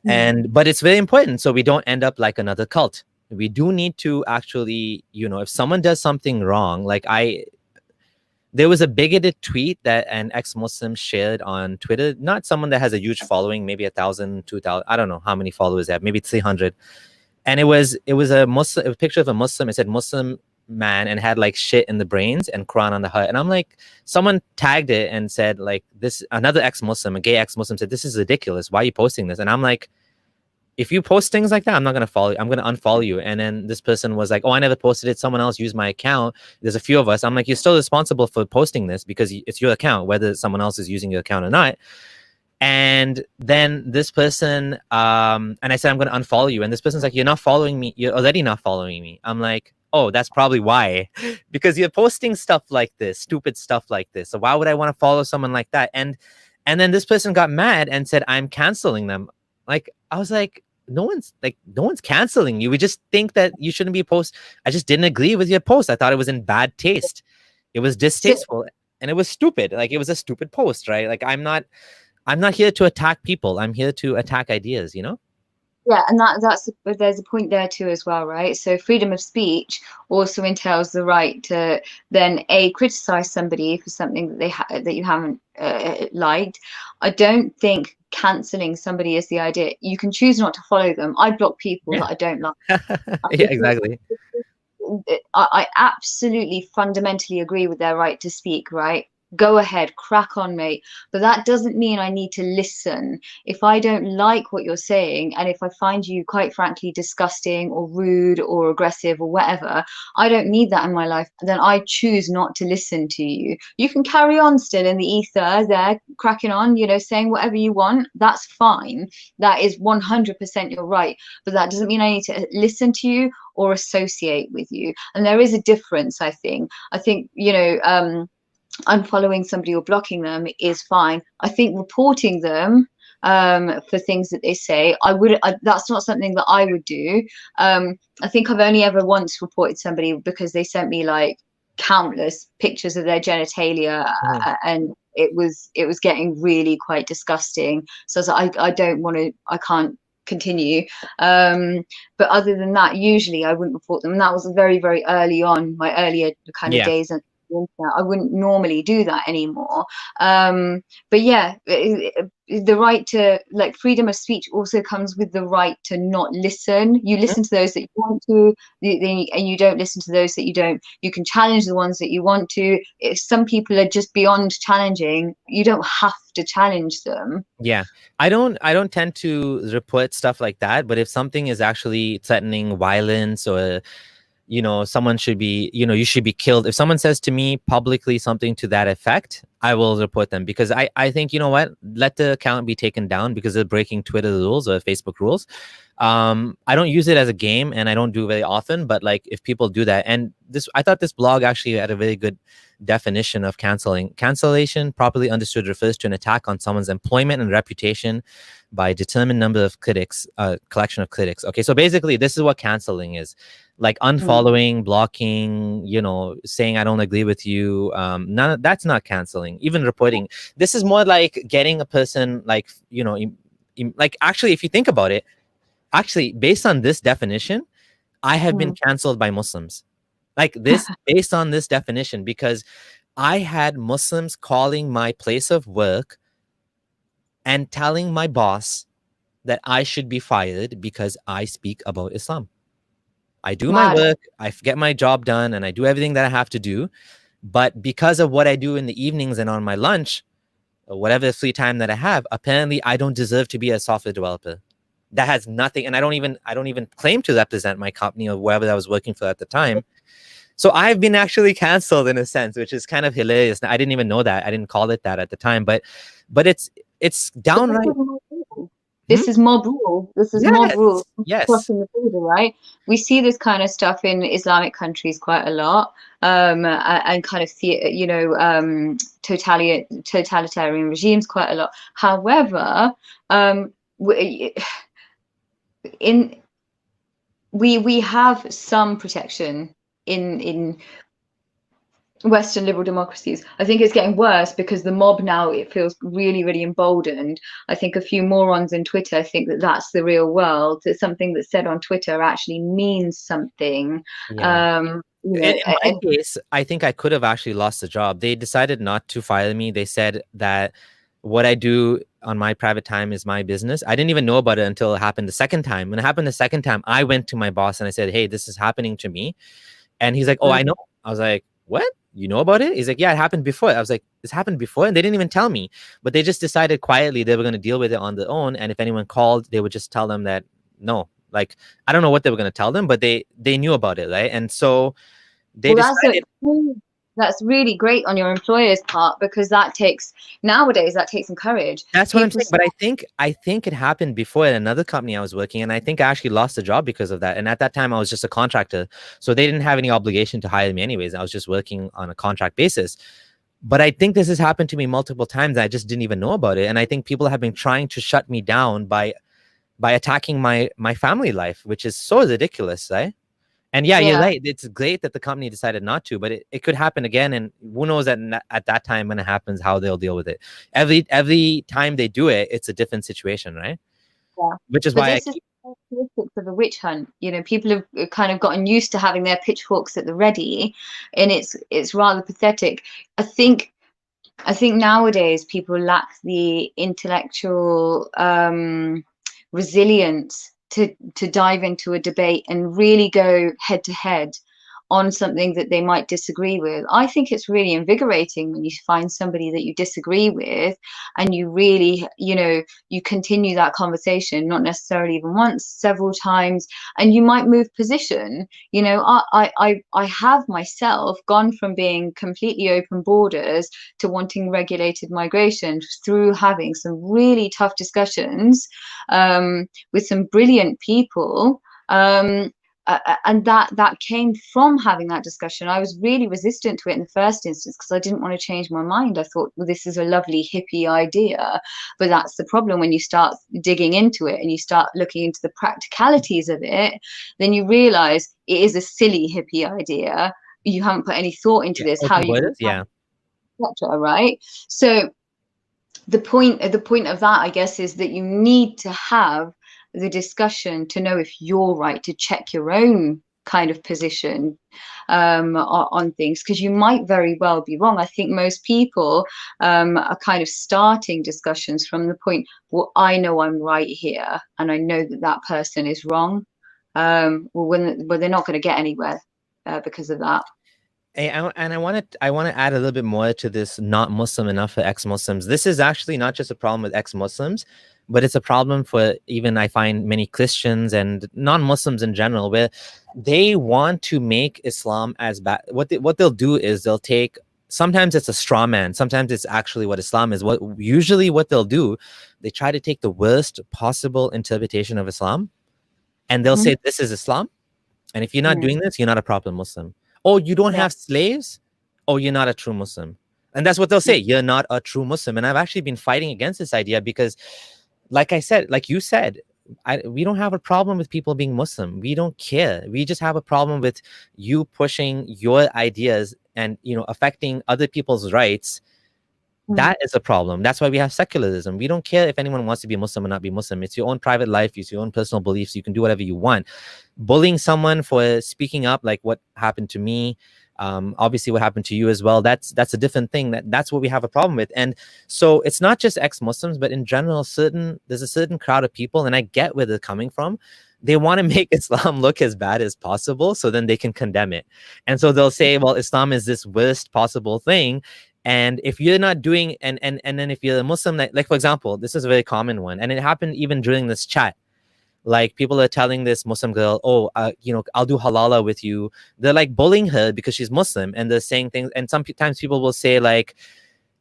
But it's very important so we don't end up like another cult. We do need to actually, if someone does something wrong, there was a bigoted tweet that an ex-Muslim shared on Twitter, not someone that has a huge following, maybe 1,000, 2,000, I don't know how many followers they have, maybe 300. And it was a picture of a Muslim. It said Muslim man and had like shit in the brains and Quran on the heart. And I'm like, someone tagged it and said like this, another ex-Muslim, a gay ex-Muslim said, "This is ridiculous. Why are you posting this?" And I'm like, if you post things like that, I'm not going to follow you. I'm going to unfollow you. And then this person was like, "Oh, I never posted it. Someone else used my account. There's a few of us." I'm like, you're still responsible for posting this because it's your account, whether someone else is using your account or not. And then this person, and I said, "I'm going to unfollow you." And this person's like, "You're not following me. You're already not following me." I'm like, "Oh, that's probably why," because you're posting stuff like this, stupid stuff like this. So why would I want to follow someone like that? And then this person got mad and said, "I'm canceling them." Like, I was like, no one's canceling you. We just think that you shouldn't be post. I just didn't agree with your post. I thought it was in bad taste. It was distasteful and it was stupid. Like, it was a stupid post, right? Like, I'm not here to attack people. I'm here to attack ideas, Yeah, and there's a point there too as well, right? So freedom of speech also entails the right to then criticize somebody for something that that you haven't liked. I don't think canceling somebody is the idea. You can choose not to follow them. I block people Yeah. that I don't like. Yeah, exactly. I absolutely fundamentally agree with their right to speak, right? Go ahead, crack on, mate. But that doesn't mean I need to listen. If I don't like what you're saying, and if I find you, quite frankly, disgusting or rude or aggressive or whatever, I don't need that in my life. Then I choose not to listen to you. You can carry on still in the ether there, cracking on, saying whatever you want. That's fine. That is 100% your right. But that doesn't mean I need to listen to you or associate with you. And there is a difference, I think. Unfollowing somebody or blocking them is fine. I think reporting them for things that they say, that's not something that I would do. I think I've only ever once reported somebody because they sent me like countless pictures of their genitalia, and it was getting really quite disgusting. So I was like, I can't continue. But other than that, usually I wouldn't report them. And that was very, very early on, my earlier kind of days. I wouldn't normally do that anymore. But yeah, the right to, like, freedom of speech also comes with the right to not listen. You listen to those that you want to, and you don't listen to those that you don't. You can challenge the ones that you want to. If some people are just beyond challenging, you don't have to challenge them. Yeah, I don't tend to report stuff like that, but if something is actually threatening violence, or you know, someone should be, you know, you should be killed, if someone says to me publicly something to that effect, I will report them, because I think, you know what, let the account be taken down because they're breaking Twitter rules or Facebook rules. I don't use it as a game, and I don't do it very often, but like if people do that, and this, I thought this blog actually had a very good definition of canceling. Cancellation, properly understood, refers to an attack on someone's employment and reputation by a determined number of critics, collection of critics. Okay, so basically this is what canceling is. Like unfollowing, blocking, you know, saying I don't agree with you. That's not canceling. Even reporting. This is more like getting a person, like, you know, like, actually, if you think about it, actually, based on this definition, I have been canceled by Muslims. Like this, based on this definition, because I had Muslims calling my place of work and telling my boss that I should be fired because I speak about Islam. I do my Mad. work, I get my job done, and I do everything that I have to do. But because of what I do in the evenings and on my lunch, or whatever free time that I have, apparently I don't deserve to be a software developer. That has nothing, and I don't even claim to represent my company or wherever I was working for at the time. So I've been actually canceled in a sense, which is kind of hilarious. I didn't even know that. I didn't call it that at the time, but it's downright. This is mob rule. This is mob Yes, rule. yes, Crossing the border, right? We see this kind of stuff in Islamic countries quite a lot, and kind of totalitarian regimes quite a lot. However, in we have some protection in Western liberal democracies. I think it's getting worse because the mob now, it feels really, really emboldened. I think a few morons in Twitter think that that's the real world, that something that's said on Twitter actually means something. yeah. In my And case, I think I could have actually lost the job. They decided not to fire me. They said that what I do on my private time is my business. I didn't even know about it until it happened the second time. When it happened the second time, I went to my boss and I said, "Hey, this is happening to me." And he's like, "Oh, I know." I was like, "What? You know about it?" He's like, "Yeah, it happened before." I was like, "This happened before?" And they didn't even tell me, but they just decided quietly they were going to deal with it on their own. And if anyone called, they would just tell them that no. Like, I don't know what they were going to tell them, but they knew about it, right? And so they well, decided. that's really great on your employer's part, because nowadays that takes some courage. That's what I'm People saying. But I think it happened before at another company I was working, and I think I actually lost the job because of that. And at that time, I was just a contractor, so they didn't have any obligation to hire me anyways. I was just working on a contract basis. But I think this has happened to me multiple times. I just didn't even know about it, and I think people have been trying to shut me down by attacking my family life, which is so ridiculous, right? And yeah, you're Yeah. right. It's great that the company decided not to, but it could happen again. And who knows at that time when it happens, how they'll deal with it. Every time they do it, it's a different situation, right? Yeah. Which is But why I this is keep. characteristics of a witch hunt. People have kind of gotten used to having their pitchforks at the ready, and it's rather pathetic. I think nowadays people lack the intellectual resilience to dive into a debate and really go head to head on something that they might disagree with. I think it's really invigorating when you find somebody that you disagree with and you really, you continue that conversation, not necessarily even once, several times, and you might move position. I have myself gone from being completely open borders to wanting regulated migration through having some really tough discussions with some brilliant people. And that came from having that discussion. I was really resistant to it in the first instance because I didn't want to change my mind. I thought, well, this is a lovely hippie idea, but that's the problem when you start digging into it and you start looking into the practicalities of it. Then you realize it is a silly hippie idea. You haven't put any thought into Yeah, this, how open you, borders. Yeah, etc. Right? So the point of that, I guess, is that you need to have the discussion to know if you're right, to check your own kind of position on things, because you might very well be wrong. I think most people are kind of starting discussions from the point, well, I know I'm right here, and I know that that person is wrong. Well, they're not going to get anywhere because of that. And I want to add a little bit more to this not Muslim enough for ex-Muslims. This is actually not just a problem with ex-Muslims, but it's a problem for even I find many Christians and non-Muslims in general, where they want to make Islam as bad. What they'll do is they'll take, sometimes it's a straw man, sometimes it's actually what Islam is. What they'll do, they try to take the worst possible interpretation of Islam, and they'll say this is Islam, and if you're not doing this, you're not a proper Muslim. Oh, you don't have slaves? Oh, you're not a true Muslim. And that's what they'll say. You're not a true Muslim. And I've actually been fighting against this idea because, like I said, like you said, we don't have a problem with people being Muslim. We don't care. We just have a problem with you pushing your ideas and, you know, affecting other people's rights. That is a problem. That's why we have secularism. We don't care if anyone wants to be Muslim or not be Muslim. It's your own private life. It's your own personal beliefs. You can do whatever you want. Bullying someone for speaking up, like what happened to me, obviously what happened to you as well, that's a different thing. That's what we have a problem with. And so it's not just ex-Muslims, but in general, there's a certain crowd of people, and I get where they're coming from. They want to make Islam look as bad as possible so then they can condemn it. And so they'll say, well, Islam is this worst possible thing. And if you're not doing, and then if you're a Muslim, like for example, this is a very common one, and it happened even during this chat. Like people are telling this Muslim girl, oh, you know, I'll do halala with you. They're like bullying her because she's Muslim, and they're saying things. And sometimes people will say like,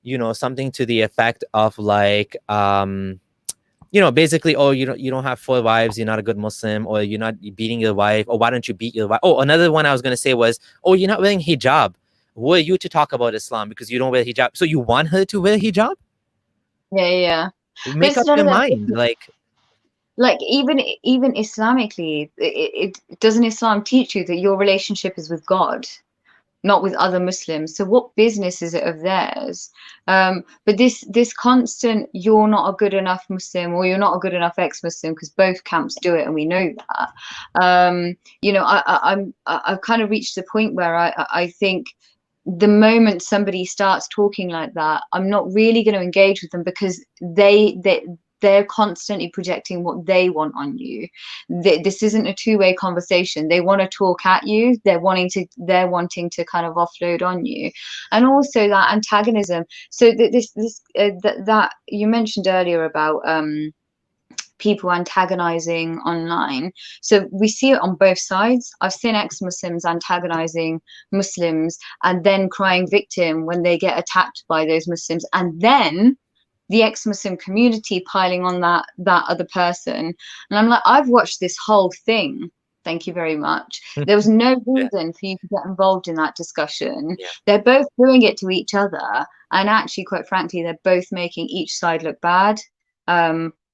you know, something to the effect of like, you know, basically, oh, you don't have 4 wives, you're not a good Muslim, or you're not beating your wife, or why don't you beat your wife? Oh, another one I was gonna say was, oh, you're not wearing hijab. Who are you to talk about Islam because you don't wear hijab? So you want her to wear hijab? Yeah. Make up your mind. Like even Islamically, it doesn't Islam teach you that your relationship is with God, not with other Muslims? So what business is it of theirs? But this constant, you're not a good enough Muslim, or you're not a good enough ex-Muslim, because both camps do it, and we know that. You know, I've kind of reached the point where I think the moment somebody starts talking like that, I'm not really going to engage with them, because they're constantly projecting what they want on you. This isn't a two-way conversation. They want to talk at you. They're wanting to kind of offload on you, and also that antagonism. So that you mentioned earlier about people antagonizing online. So we see it on both sides. I've seen ex-Muslims antagonizing Muslims and then crying victim when they get attacked by those Muslims, and then the ex-Muslim community piling on that other person. And I'm like, I've watched this whole thing. Thank you very much. There was no reason for you to get involved in that discussion. They're both doing it to each other, and actually, quite frankly, they're both making each side look bad.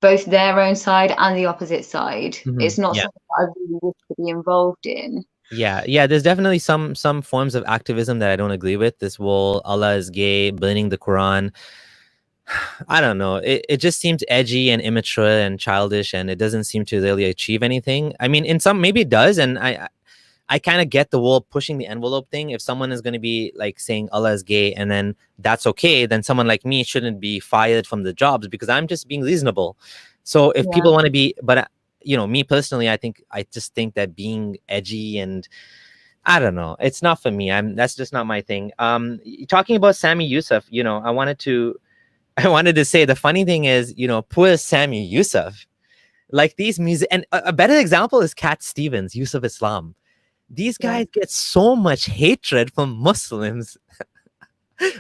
Both their own side and the opposite side. It's not something that I really wish to be involved in. Yeah, there's definitely some forms of activism that I don't agree with. This whole Allah is gay, burning the Quran. I don't know. It just seems edgy and immature and childish, and it doesn't seem to really achieve anything. I mean, in some, maybe it does, and I kind of get the whole pushing the envelope thing. If someone is going to be like saying Allah is gay and then that's okay, then someone like me shouldn't be fired from the jobs because I'm just being reasonable. So if people want to be, but you know, me personally, I just think that being edgy and I don't know, it's not for me. That's just not my thing. Talking about Sami Yusuf, you know, I wanted to say the funny thing is, you know, poor Sami Yusuf, like these music, and a better example is Cat Stevens, Yusuf Islam. These guys get so much hatred from Muslims.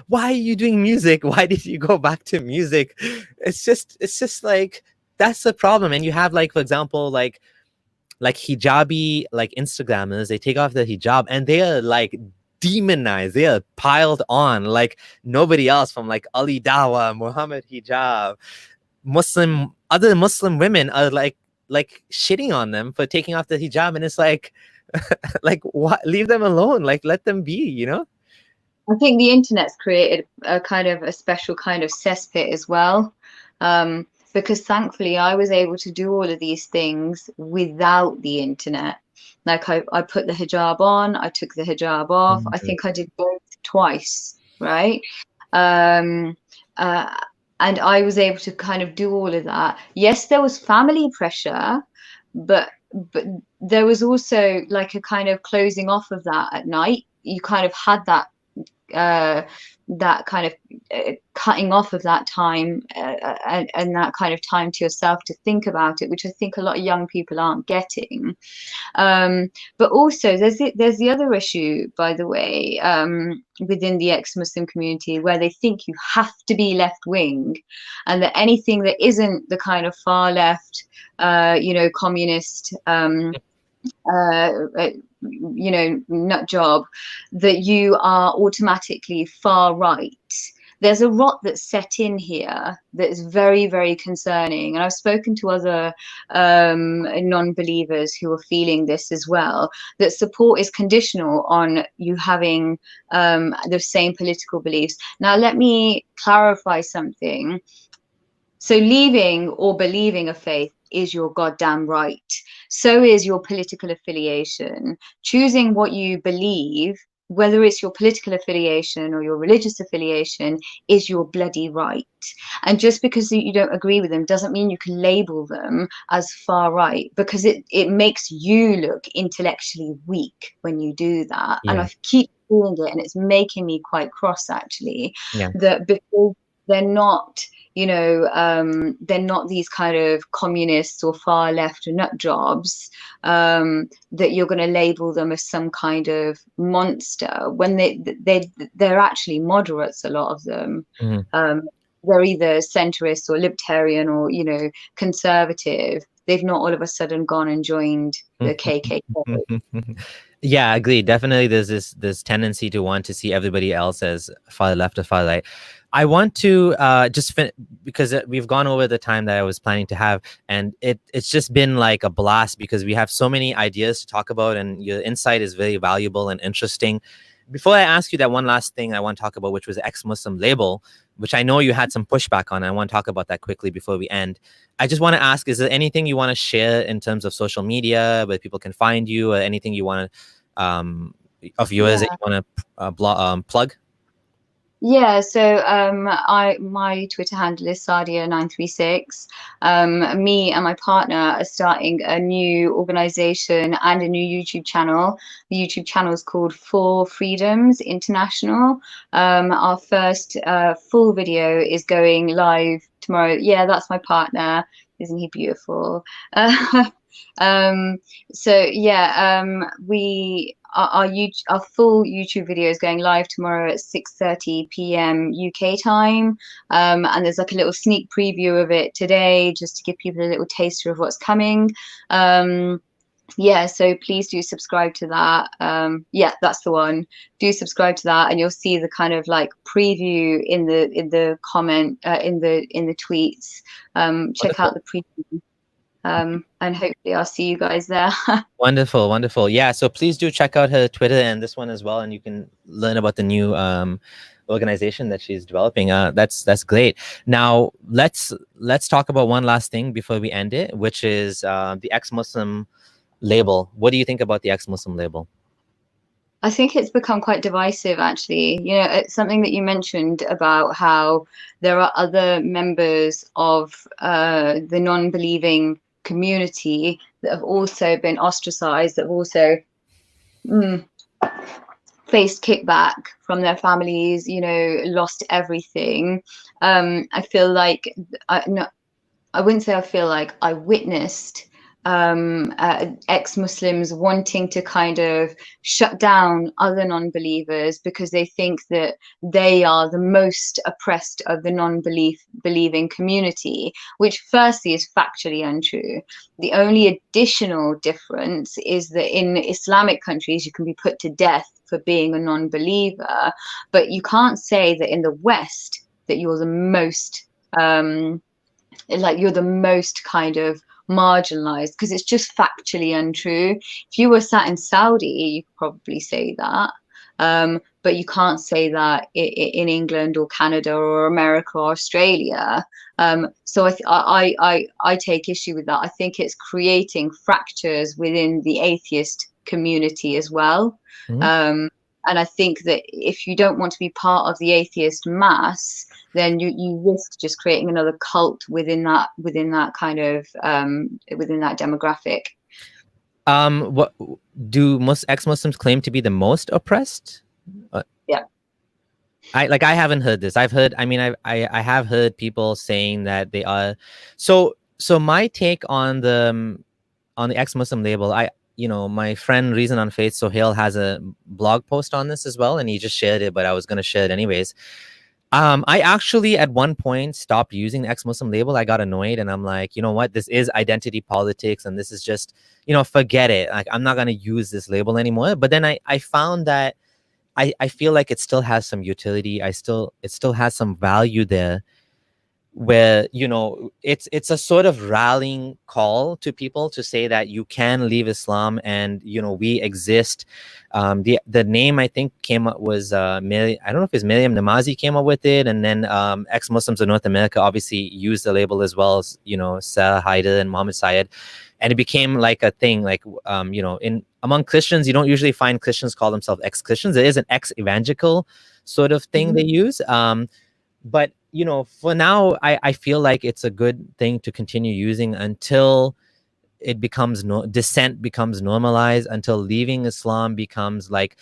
Why are you doing music? Why did you go back to music? It's just like, that's the problem. And you have, like, for example, like hijabi, like Instagrammers, they take off their hijab and they are like demonized. They are piled on like nobody else, from like Ali Dawa, Muhammad Hijab. Other Muslim women are like shitting on them for taking off the hijab, and it's like, like, what? Leave them alone. Like, let them be, you know? I think the internet's created a kind of a special kind of cesspit as well. Because thankfully I was able to do all of these things without the internet. Like I put the hijab on, I took the hijab off. I think I did both twice, right? Um, uh, and I was able to kind of do all of that. Yes, there was family pressure, but there was also like a kind of closing off of that at night. You kind of had uh, that kind of cutting off of that time and that kind of time to yourself to think about it, which I think a lot of young people aren't getting. But also there's the other issue, by the way, within the ex-Muslim community, where they think you have to be left wing, and that anything that isn't the kind of far left, communist, nut job, that you are automatically far right. There's a rot that's set in here that is very, very concerning. And I've spoken to other non-believers who are feeling this as well, that support is conditional on you having the same political beliefs. Now, let me clarify something. So leaving or believing a faith is your goddamn right. So is your political affiliation. Choosing what you believe, whether it's your political affiliation or your religious affiliation, is your bloody right. And just because you don't agree with them doesn't mean you can label them as far right, because it makes you look intellectually weak when you do that. Yeah. And I keep doing it, and it's making me quite cross, actually, Yeah. that because they're not they're not these kind of communists or far left nut jobs, that you're going to label them as some kind of monster when they're actually moderates, a lot of them. They're either centrist or libertarian or conservative. They've not all of a sudden gone and joined the KKK. Yeah, I agree. Definitely, there's this tendency to want to see everybody else as far left or far right. I want to because we've gone over the time that I was planning to have, and it's just been like a blast because we have so many ideas to talk about, and your insight is very valuable and interesting. Before I ask you that one last thing I want to talk about, which was the ex-Muslim label, which I know you had some pushback on. I want to talk about that quickly before we end. I just want to ask, is there anything you want to share in terms of social media where people can find you, or anything you want to, of yours that you want to plug? Yeah, so my Twitter handle is Sadia936. Me and my partner are starting a new organization and a new YouTube channel. The YouTube channel is called For Freedoms International. Our first full video is going live tomorrow. Yeah, that's my partner. Isn't he beautiful? Our full YouTube video is going live tomorrow at 6:30 p.m. UK time, and there's like a little sneak preview of it today, just to give people a little taster of what's coming. So please do subscribe to that. That's the one. Do subscribe to that, and you'll see the kind of like preview in the comment in the tweets. Check out the preview. And hopefully I'll see you guys there. Wonderful. Yeah, so please do check out her Twitter and this one as well, and you can learn about the new organization that she's developing. That's great. Now let's talk about one last thing before we end it, which is the ex-Muslim label. What do you think about the ex-Muslim label? I think it's become quite divisive, actually. It's something that you mentioned about how there are other members of the non-believing community that have also been ostracized, that have also faced kickback from their families, lost everything. I feel like I wouldn't say I feel like I witnessed ex-Muslims wanting to kind of shut down other non-believers because they think that they are the most oppressed of the non-believing community, which firstly is factually untrue. The only additional difference is that in Islamic countries you can be put to death for being a non-believer, but you can't say that in the West that you're the most you're the most kind of marginalized, because it's just factually untrue. If you were sat in Saudi, you could probably say that. but you can't say that in England or Canada or America or Australia. So I take issue with that. I think it's creating fractures within the atheist community as well. Mm-hmm. And I think that if you don't want to be part of the atheist mass, then you risk just creating another cult within that kind of within that demographic. What do most ex-Muslims claim to be the most oppressed? Yeah. I haven't heard this. I've heard. I mean, I have heard people saying that they are. So my take on the ex-Muslim label, my friend Reason on Faith Sohail has a blog post on this as well, and he just shared it, but I was gonna share it anyways. I actually at one point stopped using the ex-Muslim label. I got annoyed and I'm like, you know what? This is identity politics and this is just, forget it. Like, I'm not going to use this label anymore. But then I found that I feel like it still has some utility. It still has some value there, where it's a sort of rallying call to people to say that you can leave Islam and we exist. The name I think came up was I don't know if it's Miriam Namazi came up with it, and then ex-Muslims in North America obviously used the label as well, as Sarah Haider and Muhammad Syed, and it became like a thing. Like in among Christians, you don't usually find Christians call themselves ex-Christians. There is an ex-evangelical sort of thing they use. But for now, I feel like it's a good thing to continue using until it becomes dissent becomes normalized, until leaving Islam becomes like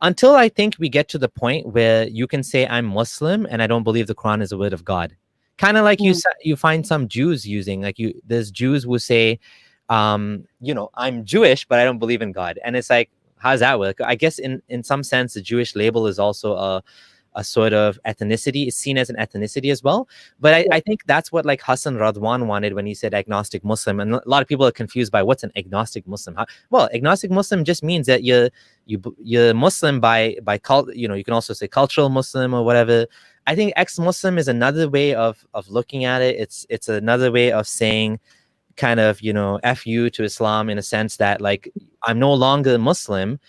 until I think we get to the point where you can say I'm Muslim and I don't believe the Quran is a word of God. Kind of like you find some Jews using, there's Jews who say, I'm Jewish, but I don't believe in God. And it's like, how does that work? I guess in some sense, the Jewish label is also a sort of ethnicity. Is seen as an ethnicity as well. But I think that's what like Hassan Radwan wanted when he said agnostic Muslim. And a lot of people are confused by what's an agnostic Muslim. Well, agnostic Muslim just means that you're Muslim by cult. You can also say cultural Muslim or whatever. I think ex-Muslim is another way of looking at it. It's another way of saying kind of, F you to Islam, in a sense that like I'm no longer Muslim,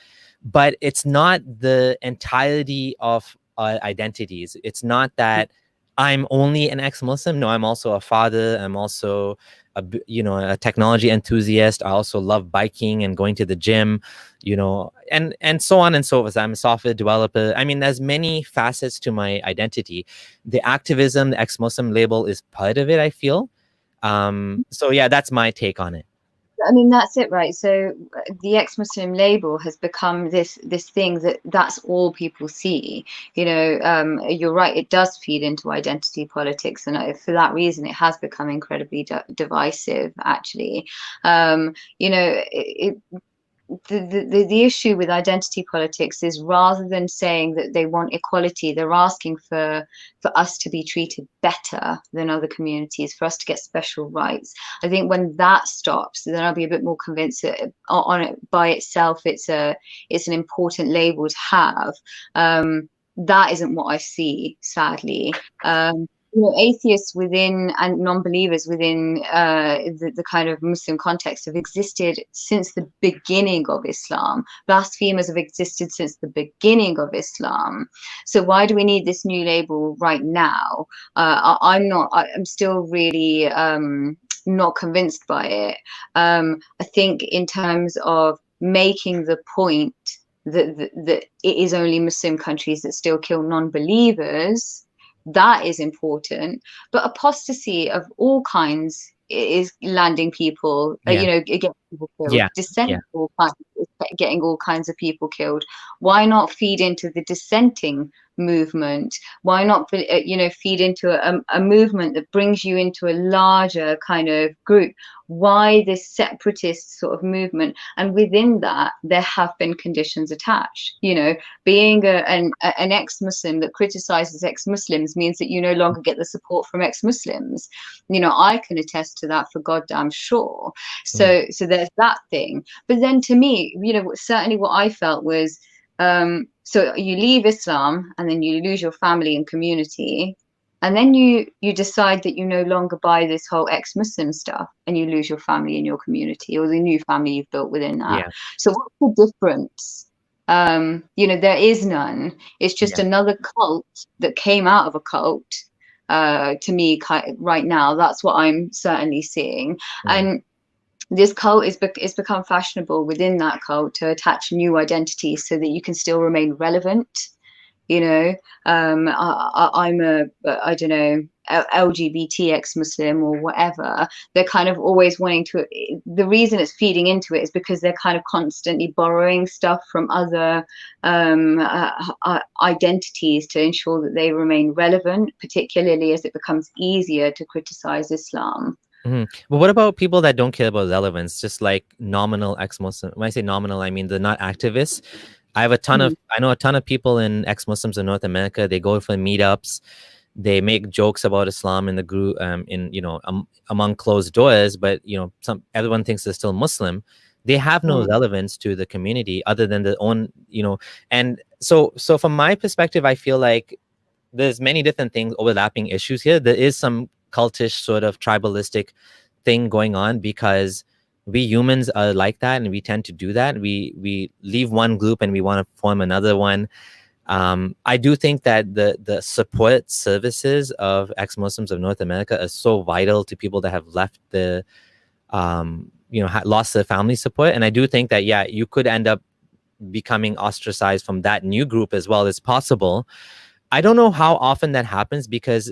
but it's not the entirety of identities. It's not that I'm only an ex-Muslim. No, I'm also a father. I'm also a technology enthusiast. I also love biking and going to the gym, and so on and so forth. I'm a software developer. I mean, there's many facets to my identity. The activism, the ex-Muslim label is part of it, I feel. So yeah, that's my take on it. I mean, that's it, right? So the ex-Muslim label has become this thing that's all people see. You're right, it does feed into identity politics, and for that reason, it has become incredibly divisive, actually. The issue with identity politics is, rather than saying that they want equality, they're asking for us to be treated better than other communities, for us to get special rights. I think when that stops, then I'll be a bit more convinced that on it by itself, it's an important label to have. That isn't what I see, sadly. Atheists within and non-believers within the kind of Muslim context have existed since the beginning of Islam. Blasphemers have existed since the beginning of Islam. So why do we need this new label right now? I'm still really not convinced by it. I think in terms of making the point that it is only Muslim countries that still kill non-believers, that is important. But apostasy of all kinds is landing people, getting people killed. Dissent of all kinds is getting all kinds of people killed. Why not feed into the dissenting movement? Why not feed into a movement that brings you into a larger kind of group? Why this separatist sort of movement? And within that, there have been conditions attached. Being an ex-Muslim that criticizes ex-Muslims means that you no longer get the support from ex-Muslims. I can attest to that for goddamn sure. So there's that thing. But then to me, certainly what I felt was, so you leave Islam and then you lose your family and community, and then you decide that you no longer buy this whole ex-Muslim stuff, and you lose your family and your community, or the new family you've built within that. So what's the difference? You know, there is none. It's just Yeah. another cult that came out of a cult. To me, right now, that's what I'm certainly seeing. Mm. And this cult is become fashionable within that cult to attach new identities so that you can still remain relevant. You know, I'm a, I don't know, LGBT ex-Muslim or whatever. They're kind of always wanting to, the reason it's feeding into it is because they're kind of constantly borrowing stuff from other identities to ensure that they remain relevant, particularly as it becomes easier to criticize Islam. But what about people that don't care about relevance, just like nominal ex-Muslim? When I say nominal, I mean they're not activists. I know a ton of people in ex-Muslims in North America. They go for meetups, they make jokes about Islam in the group, among closed doors, but everyone thinks they're still Muslim. They have no Mm. relevance to the community other than their own, and so from my perspective, I feel like there's many different things, overlapping issues here. There is some cultish sort of tribalistic thing going on because we humans are like that, and we tend to do that. We leave one group and we want to form another one. I do think that the support services of ex-Muslims of North America are so vital to people that have left the lost their family support. And I do think that, yeah, you could end up becoming ostracized from that new group as well. As possible. I don't know how often that happens, because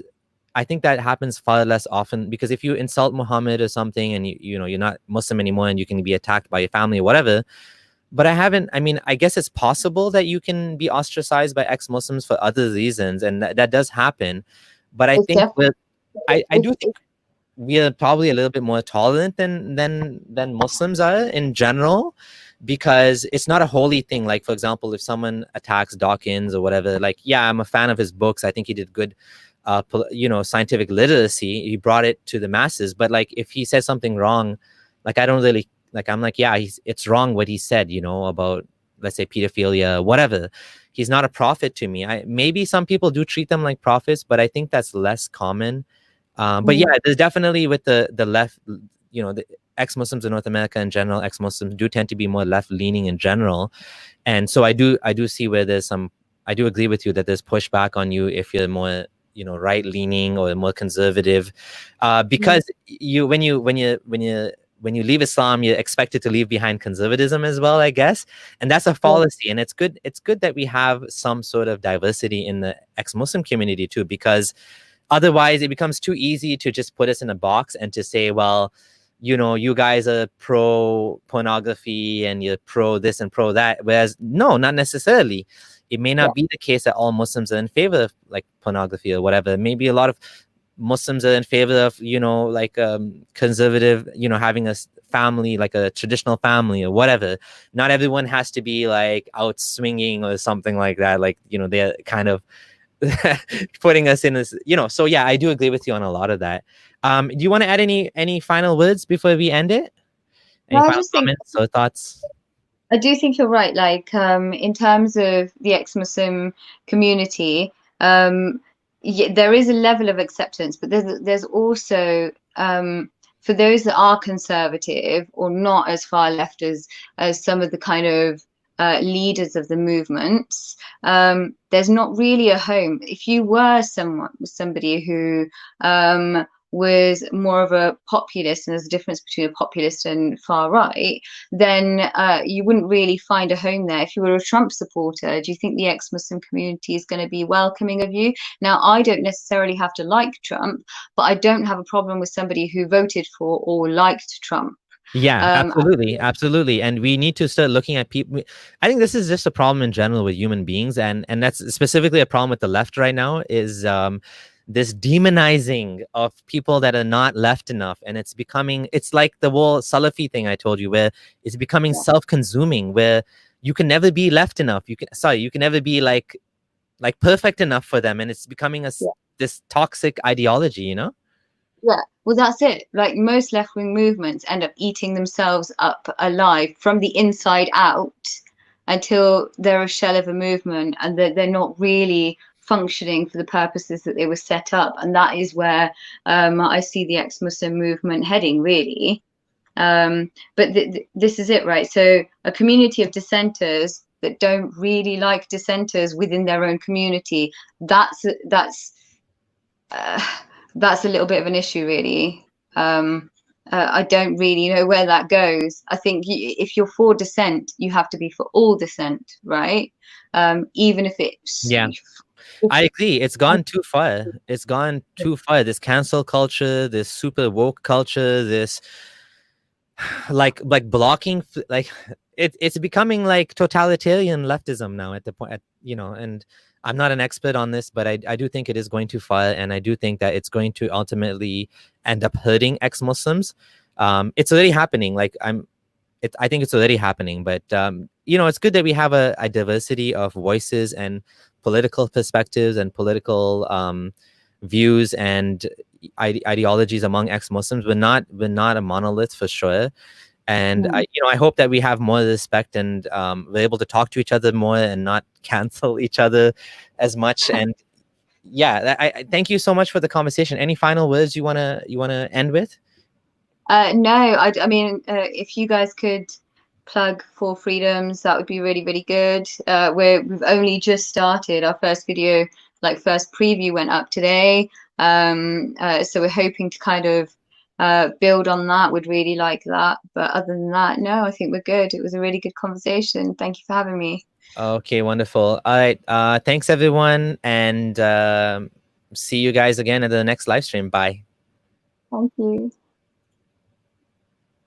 I think that happens far less often, because if you insult Muhammad or something and you're not Muslim anymore and you can be attacked by your family or whatever. But I mean, I guess it's possible that you can be ostracized by ex-Muslims for other reasons, and that does happen. But I It's think definitely, I do think we are probably a little bit more tolerant than Muslims are in general, because it's not a holy thing. Like, for example, if someone attacks Dawkins or whatever, like, yeah, I'm a fan of his books. I think he did good, scientific literacy. He brought it to the masses. But like, if he says something wrong, like, I don't really like. I'm like, yeah, it's wrong what he said, about, let's say, pedophilia, whatever. He's not a prophet to me. Maybe some people do treat them like prophets, but I think that's less common. But yeah, there's definitely, with the left, the ex-Muslims in North America in general, ex-Muslims do tend to be more left-leaning in general. And so I do see where there's some, I do agree with you that there's pushback on you if you're more, right-leaning or more conservative, because when you leave Islam, you're expected to leave behind conservatism as well, I guess. And that's a fallacy. And it's good that we have some sort of diversity in the ex-Muslim community too, because otherwise it becomes too easy to just put us in a box and to say, well, you guys are pro pornography and you're pro this and pro that. Whereas, no, not necessarily. It may not be the case that all Muslims are in favor of like pornography or whatever. Maybe a lot of Muslims are in favor of, conservative, having a family, like a traditional family or whatever. Not everyone has to be like out swinging or something like that. Like, they're kind of putting us in this, so yeah, I do agree with you on a lot of that. Do you want to add any final words before we end it? no, Any I final just think, comments or thoughts? I do think you're right. Like, in terms of the ex-Muslim community, yeah, there is a level of acceptance, but there's also, for those that are conservative or not as far left as some of the kind of leaders of the movements, there's not really a home. If you were somebody who was more of a populist, and there's a difference between a populist and far right, then you wouldn't really find a home there. If you were a Trump supporter, do you think the ex-Muslim community is going to be welcoming of you? Now, I don't necessarily have to like Trump, but I don't have a problem with somebody who voted for or liked Trump. Yeah, Um, absolutely. And we need to start looking at people. I think this is just a problem in general with human beings, and that's specifically a problem with the left right now, is this demonizing of people that are not left enough. And it's like the whole Salafi thing I told you, where it's becoming self-consuming, where you can never be left enough. You can never be like perfect enough for them. And it's becoming this toxic ideology. Yeah, well, that's it. Like, most left-wing movements end up eating themselves up alive from the inside out until they're a shell of a movement, and they're not really functioning for the purposes that they were set up. And that is where I see the ex-Muslim movement heading, really. But this is it, right? So a community of dissenters that don't really like dissenters within their own community, that's a little bit of an issue, really. I don't really know where that goes. I think if you're for dissent, you have to be for all dissent, right? Even if it's Yeah, I agree. It's gone too far. It's gone too far. This cancel culture, this super woke culture, this like blocking, like it's becoming like totalitarian leftism now at the point, and I'm not an expert on this, but I do think it is going too far, and I do think that it's going to ultimately end up hurting ex-Muslims. It's already happening. I think it's already happening, but it's good that we have a diversity of voices and political perspectives and political views and ideologies among ex-Muslims. We're not a monolith for sure. And I hope that we have more respect and we're able to talk to each other more and not cancel each other as much. And yeah, I thank you so much for the conversation. Any final words you wanna end with? No, I mean, if you guys could plug For Freedoms, that would be really, really good. We've only just started. Our first video, like first preview, went up today. So we're hoping to kind of build on that. Would really like that. But other than that, no, I think we're good. It was a really good conversation. Thank you for having me. Okay, wonderful. All right. Thanks everyone, and see you guys again at the next live stream. Bye. Thank you.